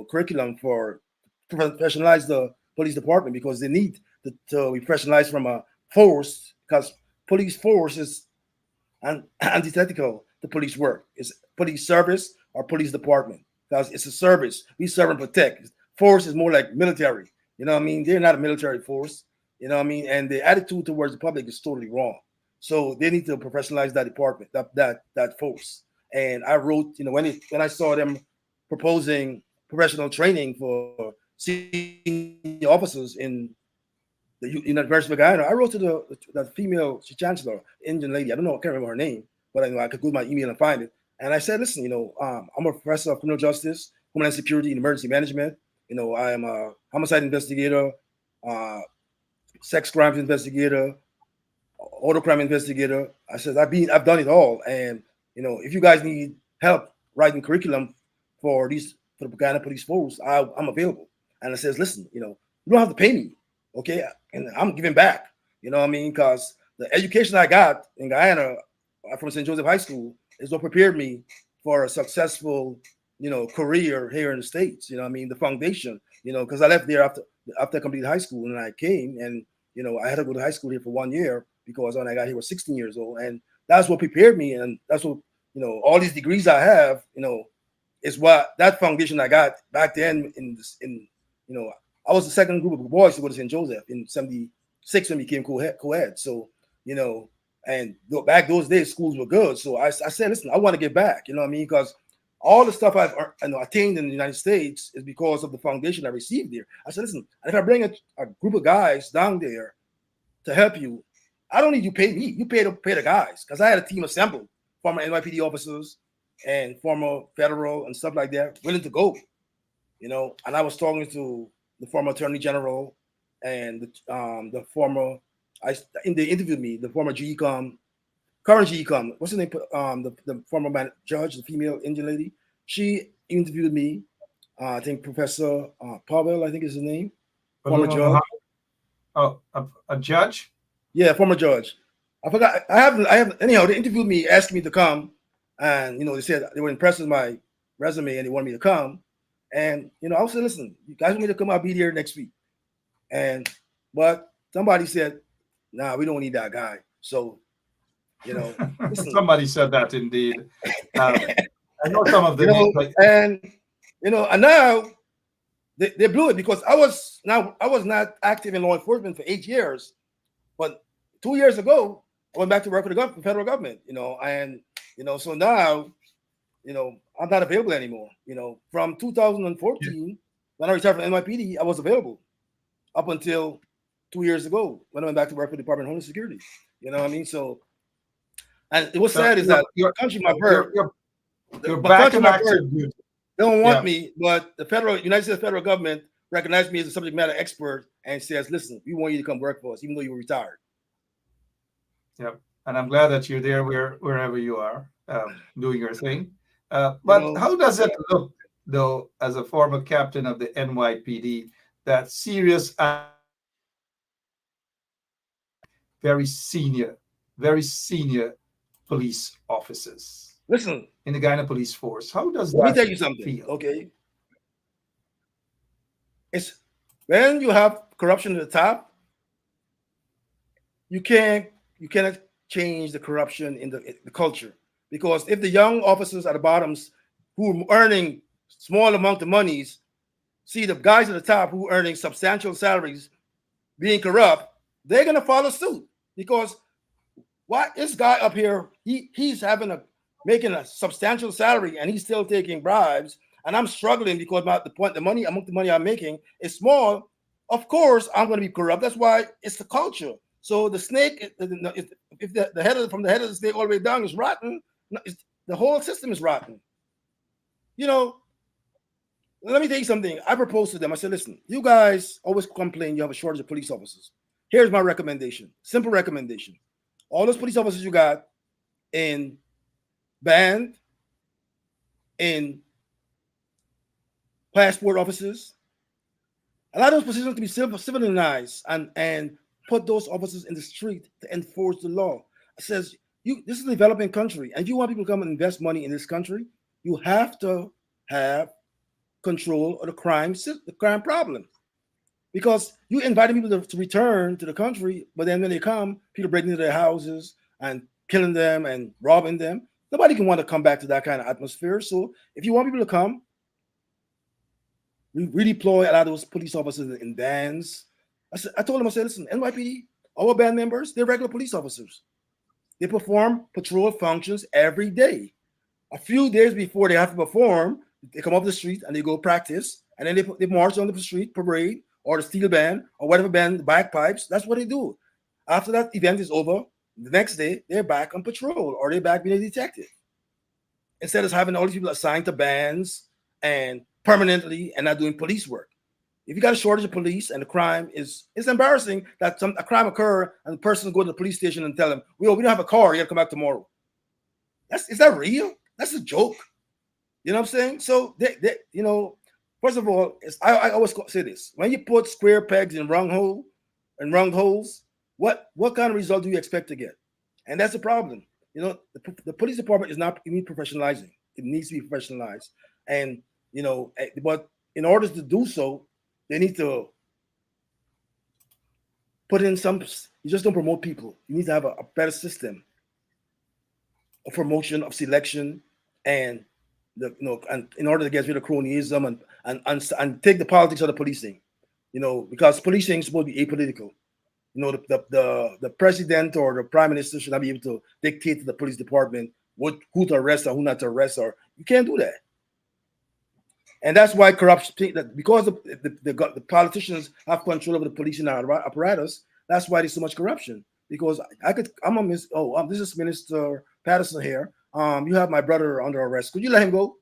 curriculum for to professionalize the police department because they need to be professionalized from a force because police force is antithetical to police work. It's police service or police department because it's a service. We serve and protect. Force is more like military. You know what I mean? They're not a military force. You know what I mean? And the attitude towards the public is totally wrong. So they need to professionalize that department, that force. And I wrote, when I saw them proposing professional training for senior officers in the University of Guyana, I wrote to that female chancellor, Indian lady. I don't know, I can't remember her name, but I know I could go to my email and find it. And I said, listen, I'm a professor of criminal justice, homeland security, and emergency management. I am a homicide investigator, uh, sex crimes investigator, auto crime investigator. I said, I've done it all. And, if you guys need help writing curriculum for the Guyana Police Force, I'm available. And I says, listen, you don't have to pay me. Okay. And I'm giving back, you know what I mean? Because the education I got in Guyana from St. Joseph High School is what prepared me for a successful, career here in the States. You know what I mean? The foundation, because I left there after I completed high school and I came and, I had to go to high school here for 1 year because when I got here I was 16 years old. And that's what prepared me. And that's what, all these degrees I have, is what that foundation I got back then I was the second group of boys to go to St. Joseph in 76 when we became co-ed. So, and back those days, schools were good. So I said, listen, I want to get back, you know what I mean? Because all the stuff I've attained in the United States is because of the foundation I received there. I said, listen, if I bring a group of guys down there to help you, I don't need you to pay me. You pay the guys. Because I had a team assembled, former NYPD officers and former federal and stuff like that, willing to go, and I was talking to the former attorney general and the former, they interviewed me, the former GECOM, current GECOM, what's her name? The former judge, the female Indian lady. She interviewed me. I think Professor Pavel, I think is his name. Former judge. Oh, a judge? Yeah, former judge. I forgot. I have. Anyhow, they interviewed me, asking me to come, and they said they were impressed with my resume and they wanted me to come. And I said, listen, you guys want me to come? I'll be here next week. But somebody said, nah, we don't need that guy. So, listen. Somebody said that indeed. I know some of the names, and now they blew it because I was not active in law enforcement for 8 years, but 2 years ago I went back to work for the federal government. So now I'm not available anymore. From 2014 when I retired from NYPD, I was available up until 2 years ago when I went back to work for the Department of Homeland Security. You know what I mean? So, and it was sad is that your country, my bird. You're back in active duty. They don't want me, but the United States federal government recognized me as a subject matter expert and says, listen, we want you to come work for us, even though you were retired. Yep. And I'm glad that you're there wherever you are, doing your thing. But how does it look, though, as a former captain of the NYPD, that serious, very senior police officers? Listen, in the Guyana Police Force. How does let that me tell you something? feel? Okay. It's when you have corruption at the top, you cannot change the corruption in the culture. Because if the young officers at the bottoms who are earning small amount of monies see the guys at the top who are earning substantial salaries being corrupt, they're gonna follow suit. Because what this guy up here, he's making a substantial salary and he's still taking bribes, and I'm struggling because the money I'm making is small. Of course, I'm going to be corrupt. That's why it's the culture. So the snake, if the head from the head of the snake all the way down is rotten, the whole system is rotten. Let me tell you something. I proposed to them. I said, listen, you guys always complain you have a shortage of police officers. Here's my recommendation. Simple recommendation. All those police officers you got in band, in passport offices, allow those positions to be civilized and put those officers in the street to enforce the law. It says, this is a developing country, and you want people to come and invest money in this country, you have to have control of the crime problem. Because you inviting people to return to the country, but then when they come, people breaking into their houses and killing them and robbing them. Nobody can want to come back to that kind of atmosphere. So if you want people to come, we redeploy a lot of those police officers in bands. I told them, I said, listen, NYPD, our band members, they're regular police officers. They perform patrol functions every day. A few days before they have to perform, they come off the street and they go practice, and then they march on the street, parade, or the steel band, or whatever band, the bagpipes. That's what they do. After that event is over, the next day, they're back on patrol, or they're back being a detective. Instead of having all these people assigned to bands and permanently and not doing police work. If you got a shortage of police and the crime it's embarrassing that a crime occur and the person go to the police station and tell them, well, we don't have a car, you got to come back tomorrow. Is that real? That's a joke. You know what I'm saying? So first of all, I always say this: when you put square pegs in round holes, what kind of result do you expect to get? And that's the problem. The police department is not professionalizing. It needs to be professionalized, and but in order to do so, they need to put in some. You just don't promote people. You need to have a better system of promotion, of selection, and and in order to get rid of cronyism and take the politics of the policing, because policing is supposed to be apolitical. The president or the prime minister should not be able to dictate to the police department who to arrest or who not to arrest, or you can't do that. And that's why corruption, because the politicians have control over the policing apparatus, that's why there's so much corruption. Because this is Minister Patterson here. You have my brother under arrest. Could you let him go?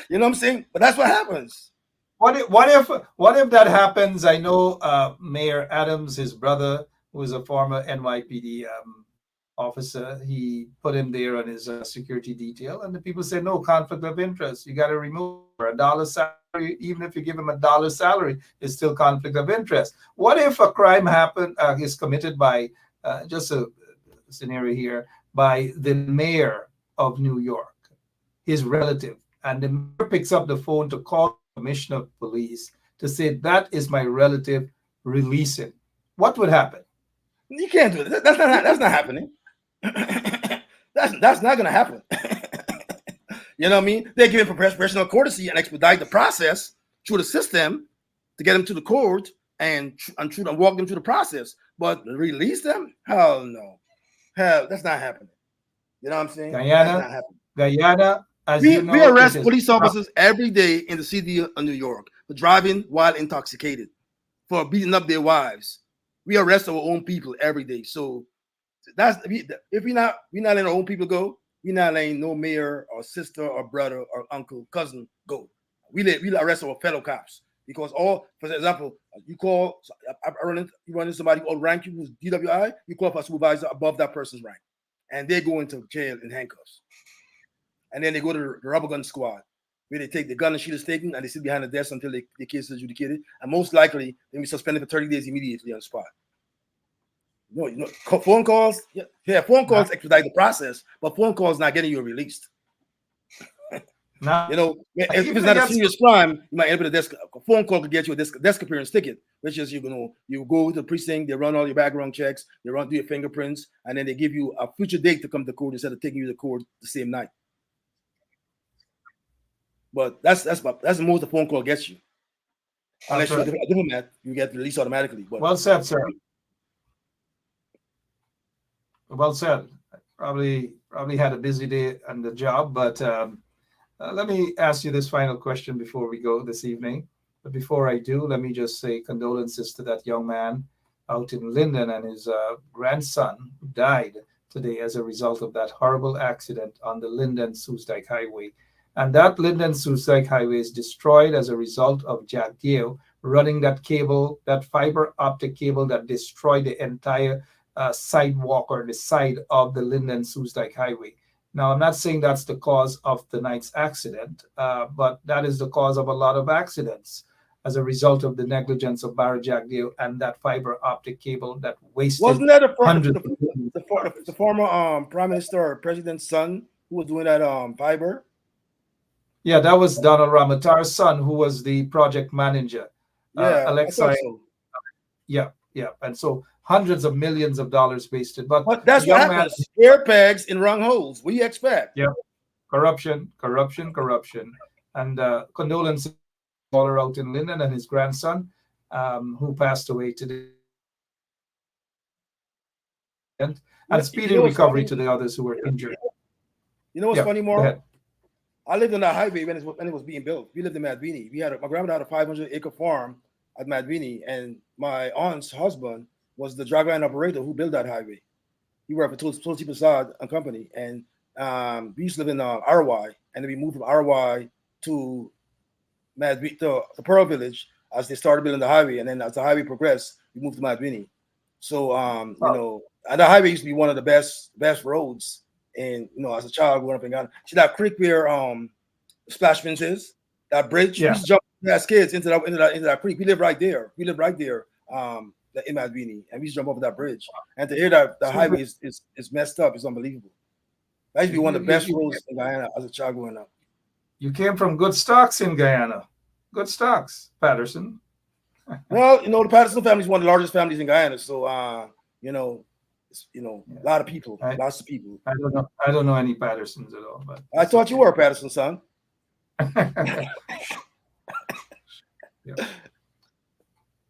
You know what I'm saying? But that's what happens. What if that happens? I know Mayor Adams, his brother, who is a former NYPD officer, he put him there on his security detail, and the people say no conflict of interest. You got to remove a dollar salary, even if you give him a dollar salary, it's still conflict of interest. What if a crime is committed by just a scenario here by the mayor of New York, his relative, and the mayor picks up the phone to call the commissioner of police to say that is my relative, release him? What would happen? You can't do it. That's not happening. That's not going to happen. You know what I mean? They're giving professional courtesy and expedite the process through the system to get them to the court and walk them through the process. But release them? Hell no. Hell, that's not happening. You know what I'm saying? Guyana, as we arrest police officers every day in the city of New York for driving while intoxicated, for beating up their wives. We arrest our own people every day. So if we're not letting our own people go, we're not letting no mayor or sister or brother or uncle, cousin go. We arrest our fellow cops because for example, you run into somebody who rank you who's DWI, you call for a supervisor above that person's rank, and they go into jail in handcuffs, and then they go to the rubber gun squad where they take the gun and shoot is taken and they sit behind the desk until the case is adjudicated, and most likely they'll be suspended for 30 days immediately on the spot. Phone calls. Yeah, phone calls expedite the process, but phone calls not getting you released. If it's not a serious crime, you might end up with a desk. A phone call could get you a desk appearance ticket, which is you go to the precinct, they run all your background checks, they do your fingerprints, and then they give you a future date to come to court instead of taking you to court the same night. But that's the most the phone call gets you. Unless you're a diplomat, you get released automatically. But well said, sir. Well said. Probably had a busy day on the job, but let me ask you this final question before we go this evening. But before I do, let me just say condolences to that young man out in Linden and his grandson who died today as a result of that horrible accident on the Linden-Soestdijk Highway. And that Linden-Soestdijk Highway is destroyed as a result of Jack Dale running that cable, that fiber optic cable that destroyed the entire sidewalk or the side of the Linden-Soestdijk Highway. Now, I'm not saying that's the cause of tonight's accident, but that is the cause of a lot of accidents as a result of the negligence of Barry Jack Dale and that fiber optic cable that wasted. Wasn't that the former prime minister or president's son who was doing that fiber? Yeah, that was Donald Ramatar's son, who was the project manager. Yeah, I thought Alexei, so. yeah, yeah. And so hundreds of millions of dollars wasted. But But the that's what young man, happens. Square pegs in wrong holes. What do you expect? yeah, corruption, corruption, corruption. And condolences all are out in Linden and his grandson, who passed away today. And You speedy know what's recovery funny? to the others who were injured. You know what's Yeah, funny, go Mark? ahead. I lived on that highway when it was being built. We lived in Madvini. My grandmother had a 500-acre farm at Madvini, and my aunt's husband was the dragline operator who built that highway. He worked for Tulsi Prasad and Company, and we used to live in RY, and then we moved from RY to Madvini, to the Pearl Village as they started building the highway, and then as the highway progressed, we moved to Madvini. So Oh, and the highway used to be one of the best roads. And as a child growing up in Ghana, see that creek where Splashman's is, that bridge. We yeah. used to jump as kids into that creek. We live right there. We live right there, in Madvini, and we used to jump over that bridge. And to hear that the So highway is messed up is unbelievable. That used to be one of the best you roads in Guyana as a child growing up. you came from good stocks in Guyana. Good stocks, Patterson. Well, the Patterson family is one of the largest families in Guyana, so you know, Yeah. a lot of people, I, lots of people. I don't know. I don't know any Pattersons at all, but I it's thought you okay. were a Patterson son. Yeah.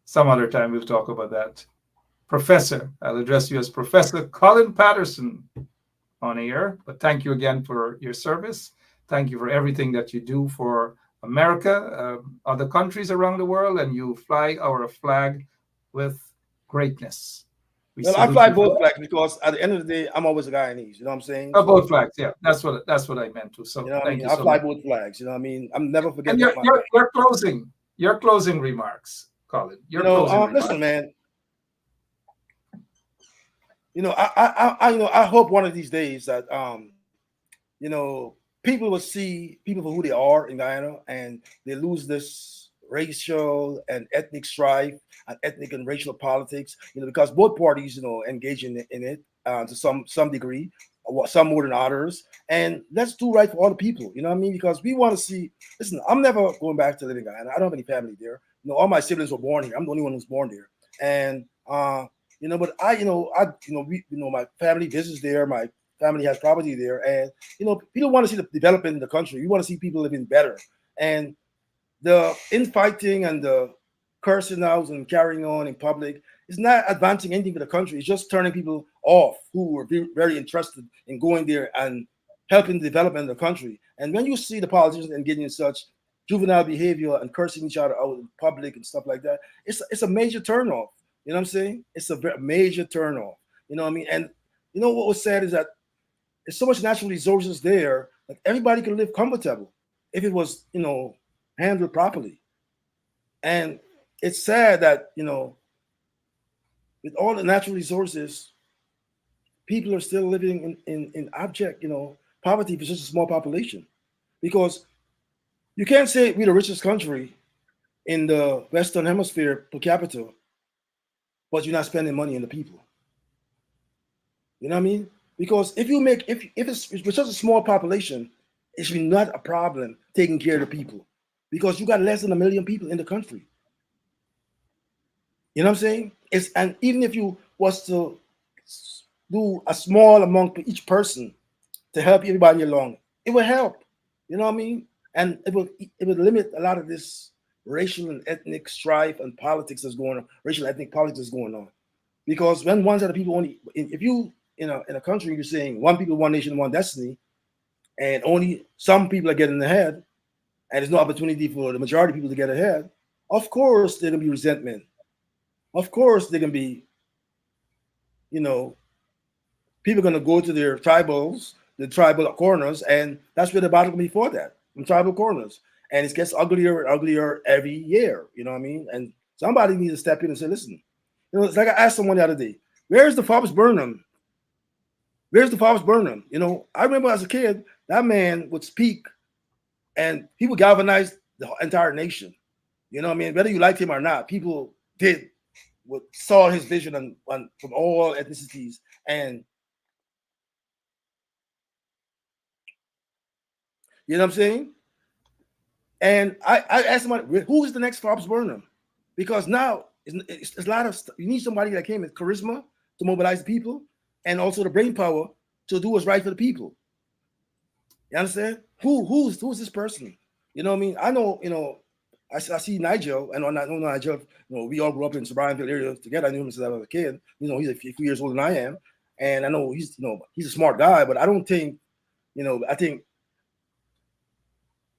Some other time we'll talk about that. Professor, I'll address you as Professor Colin Patterson on air. But thank you again for your service. Thank you for everything that you do for America, other countries around the world, and you fly our flag with greatness. We Well, I salute fly you for both that. flags because at the end of the day, I'm always a Guyanese. You know what I'm saying? Both So flags, yeah. That's what I meant to. you So know what I thank mean. you I so fly much. both flags. You know what I mean. I'm never And forget your that my. your your closing your closing remarks, Colin. Your closing remarks. Listen, man. I hope one of these days that people will see people for who they are in Guyana, and they lose this racial and ethnic strife and ethnic and racial politics. Because both parties, engage in it to some degree, some more than others. And let's do right for all the people. You know what I mean? Because we want to see. Listen, I'm never going back to live in Guyana. I don't have any family there. All my siblings were born here. I'm the only one who's born there, and but my family visits there. My family has property there, and people want to see the development in the country. We want to see people living better, and the infighting and the cursing out and carrying on in public is not advancing anything for the country. It's just turning people off who were very interested in going there and helping the development of the country. And when you see the politicians engaging in such juvenile behavior and cursing each other out in public and stuff like that, it's a major turnoff. You know what I'm saying? It's a major turnoff. You know what I mean? And what was said is that there's so much natural resources there that everybody can live comfortable if it was, handled properly. And it's sad that, with all the natural resources, people are still living in abject, poverty for such a small population. Because you can't say we're the richest country in the Western Hemisphere per capita, but you're not spending money on the people. You know what I mean? Because if it's with such a small population, it should be not a problem taking care of the people. Because you got less than 1 million people in the country. You know what I'm saying? And even if you was to do a small amount for each person to help everybody along, it would help. You know what I mean? And it would limit a lot of this racial and ethnic strife and politics that's going on, racial and ethnic politics that's going on. Because when one set of people only, if you in a country you're saying one people, one nation, one destiny, and only some people are getting ahead, and there's no opportunity for the majority of people to get ahead, of course there can be resentment. Of course there can be, you know, people are going to go to their tribals, the tribal corners, and that's where the battle can be for that, in tribal corners. And it gets uglier and uglier every year. You know what I mean? And somebody needs to step in and say, listen, it's like I asked someone the other day, where's the Forbes Burnham? Where's the Forbes Burnham? I remember as a kid, that man would speak and he would galvanize the entire nation. You know what I mean? Whether you liked him or not, people saw his vision from all ethnicities. And you know what I'm saying? And I asked somebody, who is the next Forbes Burnham? Because now it's a lot of you need somebody that came with charisma to mobilize the people and also the brain power to do what's right for the people. You understand? Who's this person? You know what I mean? I know, I see Nigel, and I know Nigel, we all grew up in Sobrianville area together. I knew him since I was a kid. He's a few years older than I am. And I know he's a smart guy, but I don't think, I think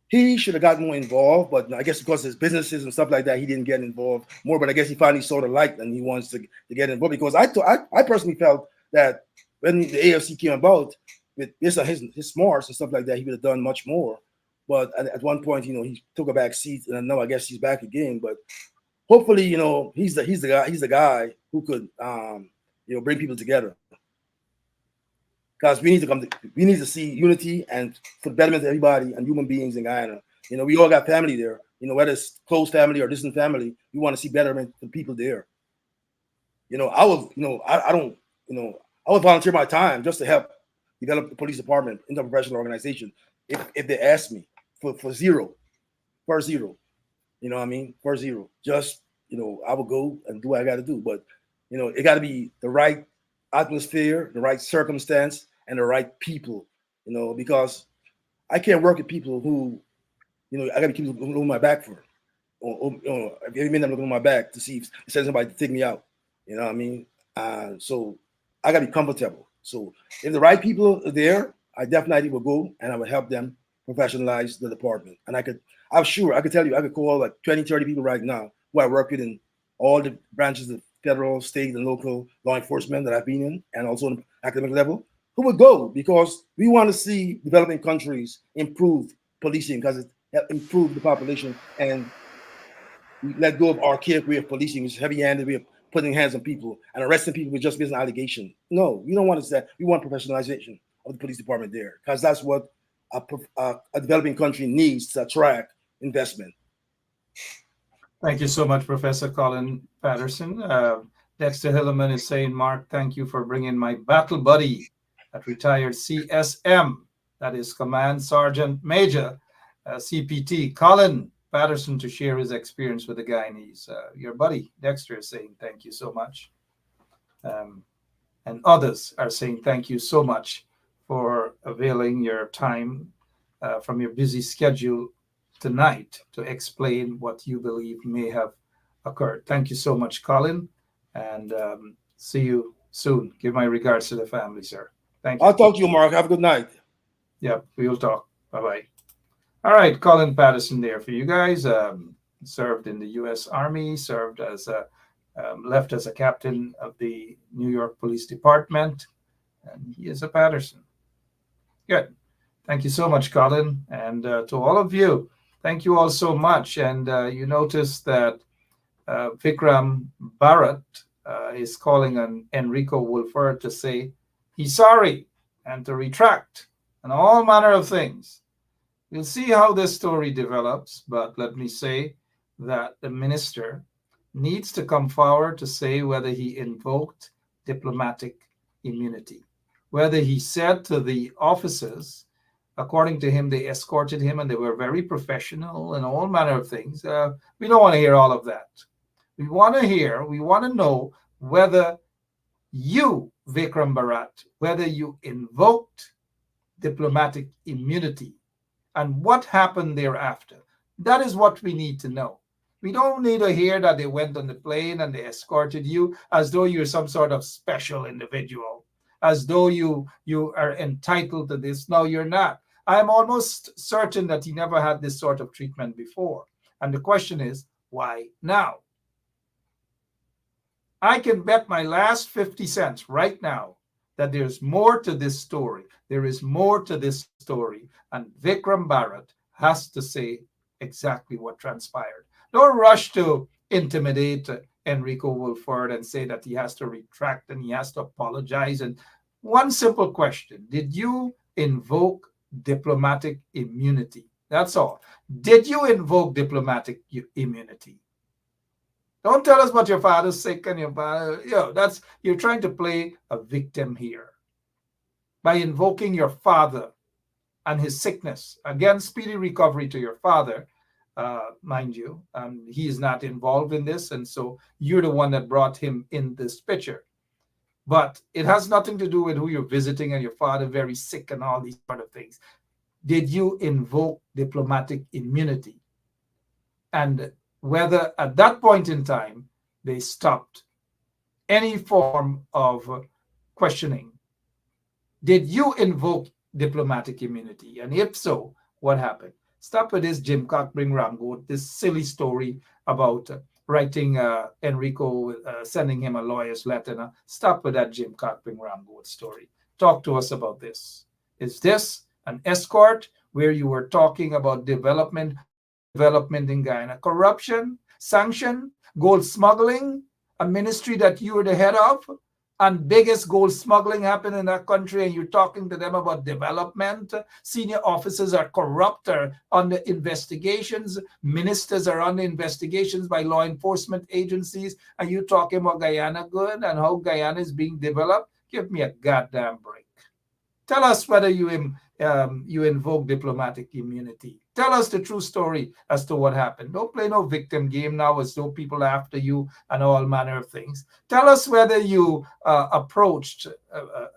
he should have gotten more involved, but I guess because his businesses and stuff like that, he didn't get involved more. But I guess he finally saw the light and he wants to get involved, because I personally felt that when the AFC came about, with his smarts and stuff like that, he would have done much more. But at one point, he took a back seat, and now I guess he's back again. But hopefully, he's the guy who could bring people together, because we need to see unity and for the betterment of everybody and human beings in Guyana. We all got family there. Whether it's close family or distant family, we want to see betterment for people there. I would volunteer my time just to help develop the police department into a professional organization if they ask me for zero, for zero. You know what I mean? For zero. Just, I would go and do what I got to do. But, it got to be the right atmosphere, the right circumstance, and the right people, because I can't work with people who, I got to keep looking on my back for. Or every minute I'm looking on my back to see if send somebody to take me out. You know what I mean? So I got to be comfortable. So if the right people are there, I definitely will go and I would help them professionalize the department. And I'm sure I could tell you, I could call like 20, 30 people right now who I work with in all the branches of federal, state, and local law enforcement that I've been in, and also on the academic level, who would go, because we want to see developing countries improve policing, because it improves the population, and we let go of archaic way of policing, which is heavy-handed way of putting hands on people and arresting people with just based on allegation. No, we don't want to say that. We want professionalization of the police department there, because that's what a developing country needs to attract investment. Thank you so much, Professor Colin Patterson. Dexter Hillerman is saying, Mark, thank you for bringing my battle buddy at retired CSM, that is Command Sergeant Major, CPT, Colin Patterson, to share his experience with the Guyanese. Your buddy, Dexter, is saying thank you so much. And others are saying thank you so much for availing your time from your busy schedule tonight to explain what you believe may have occurred. Thank you so much, Colin, and see you soon. Give my regards to the family, sir. Thank you. I'll talk to you, Mark. Have a good night. Yep, we will talk. Bye-bye. All right, Colin Patterson there for you guys. Served in the U.S. Army, served as left as a captain of the New York Police Department, and he is a Patterson. Good. Thank you so much, Colin. And to all of you, thank you all so much. And you notice that Vikram Bharat is calling on Enrico Wolford to say he's sorry and to retract and all manner of things. We'll see how this story develops, but let me say that the minister needs to come forward to say whether he invoked diplomatic immunity, whether he said to the officers, according to him, they escorted him and they were very professional and all manner of things. We don't want to hear all of that. We want to know whether you, Vikram Bharat, whether you invoked diplomatic immunity and what happened thereafter. That is what we need to know. We don't need to hear that they went on the plane and they escorted you as though you're some sort of special individual, as though you are entitled to this. No, you're not. I'm almost certain that he never had this sort of treatment before. And the question is, why now? I can bet my last 50 cents right now that there's more to this story. There is more to this story. And Vikram Bharat has to say exactly what transpired. Don't rush to intimidate Enrico Wolford and say that he has to retract and he has to apologize. And one simple question: did you invoke diplomatic immunity? That's all. Did you invoke diplomatic immunity? Don't tell us about your father's sick and your father. You're trying to play a victim here by invoking your father and his sickness. Again, speedy recovery to your father. mind you. He is not involved in this, and so you're the one that brought him in this picture. But it has nothing to do with who you're visiting and your father very sick and all these sort of things. Did you invoke diplomatic immunity? And whether at that point in time they stopped any form of questioning. Did you invoke diplomatic immunity? And if so, what happened? Stop with this Jim Cockbring Ramgoat, this silly story about writing Enrico, sending him a lawyer's letter. Stop with that Jim Cockbring Ramgoat story. Talk to us about this. Is this an escort where you were talking about development in Guyana? Corruption, sanction, gold smuggling, a ministry that you were the head of, and biggest gold smuggling happened in that country, and you're talking to them about development. Senior officers are corrupt or under investigations. Ministers are under investigations by law enforcement agencies, and you're talking about Guyana good and how Guyana is being developed. Give me a goddamn break. Tell us whether you invoke diplomatic immunity. Tell us the true story as to what happened. Don't play no victim game now as though people are after you and all manner of things. Tell us whether you approached,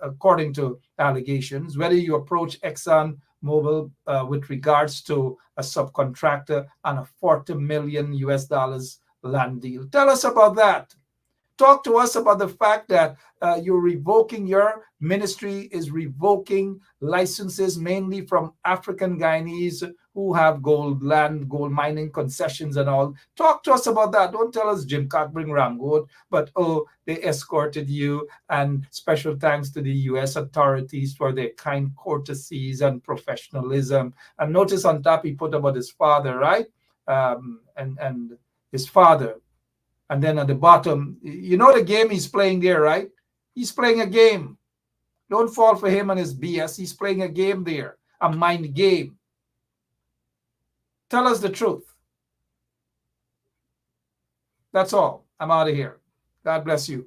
according to allegations, whether you approached Exxon Mobil with regards to a subcontractor on a $40 million US land deal. Tell us about that. Talk to us about the fact that you're revoking, your ministry is revoking licenses mainly from African Guyanese who have gold mining concessions and all. Talk to us about that. Don't tell us Jim Cockbring Ramgoat, but they escorted you, and special thanks to the U.S. authorities for their kind courtesies and professionalism. And notice on top he put about his father, right? And his father. And then at the bottom, you know the game he's playing there, right? He's playing a game. Don't fall for him and his BS. He's playing a game there, a mind game. Tell us the truth. That's all. I'm out of here. God bless you.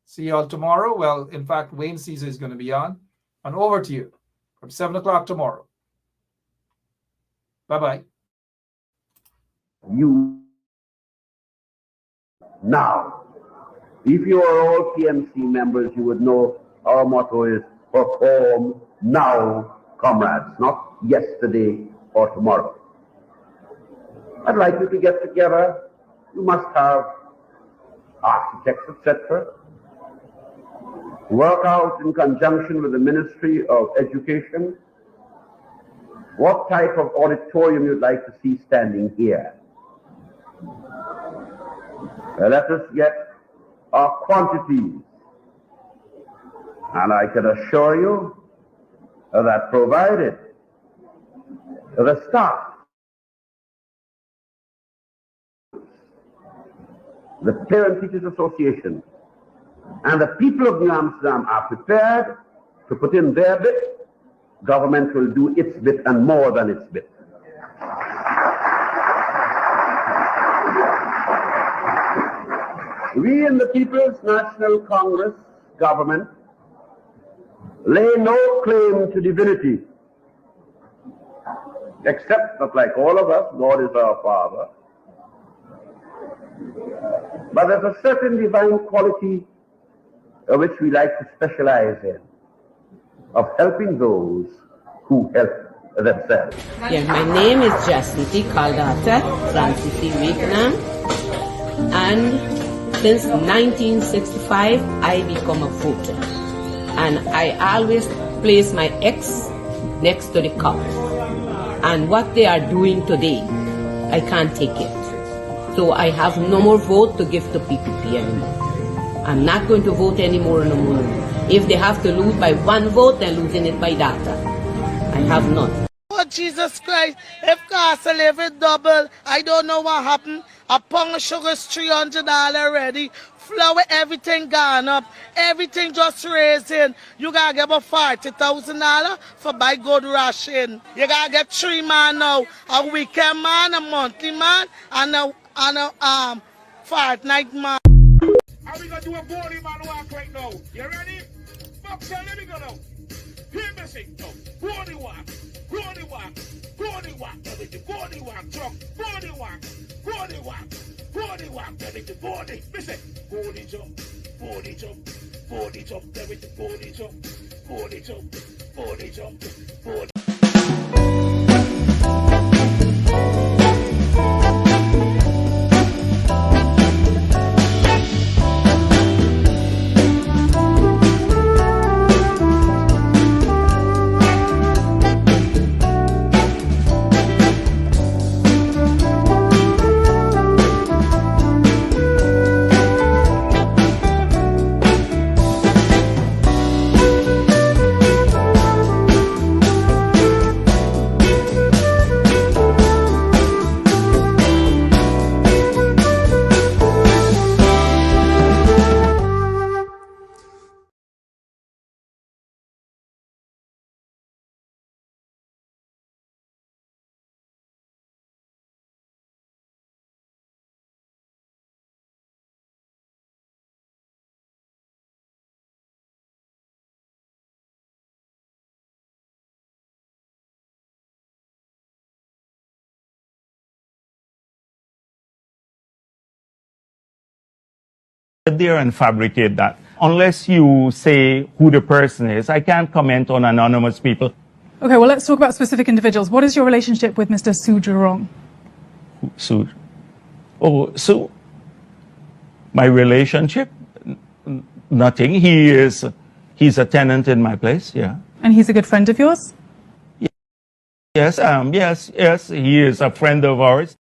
See you all tomorrow. Well, in fact, Wayne Caesar is going to be on. And over to you from 7 o'clock tomorrow. Bye-bye. You now, if you are all PMC members, you would know our motto is perform now, comrades, not yesterday or tomorrow. I'd like you to get together. You must have architects, etc. Work out in conjunction with the Ministry of Education what type of auditorium you'd like to see standing here. Let us get our quantities. And I can assure you that provided the staff, the Parent Teachers Association, and the people of New Amsterdam are prepared to put in their bit, government will do its bit and more than its bit. We in the People's National Congress government lay no claim to divinity, except that like all of us, God is our Father. But there's a certain divine quality which we like to specialize in, of helping those who help themselves. Yeah, my name is Jasmine Caldata, Francis Wakenham, and since 1965, I become a voter. And I always place my X next to the cup. And what they are doing today, I can't take it. So I have no more vote to give to PPP anymore. I'm not going to vote anymore no more. If they have to lose by one vote, they're losing it by data. I have none. Oh, Jesus Christ, if cost of living double, I don't know what happened. A pound of sugar is $300 already. Flour, everything gone up. Everything just raising. You gotta get about $40,000 for buy good ration. You gotta get 3 man now. A weekend man, a monthly man, and a fortnight man. How we gonna do a body man walk right now? You ready? Boxer, let me go now. Hear me sing now. Body walk. Body walk. Body walk, baby. Body walk, truck. Body walk. Body walk. Body walk, baby. Body. Listen. Body jump. Body jump. Body jump, baby. Body jump. Body jump. Body jump. Body. There and fabricate that. Unless you say who the person is, I can't comment on anonymous people. Okay, well, let's talk about specific individuals. What is your relationship with Mr. Su Jurong? Su. Oh, Su. My relationship? Nothing. He's a tenant in my place, yeah. And he's a good friend of yours? Yes, yes, he is a friend of ours.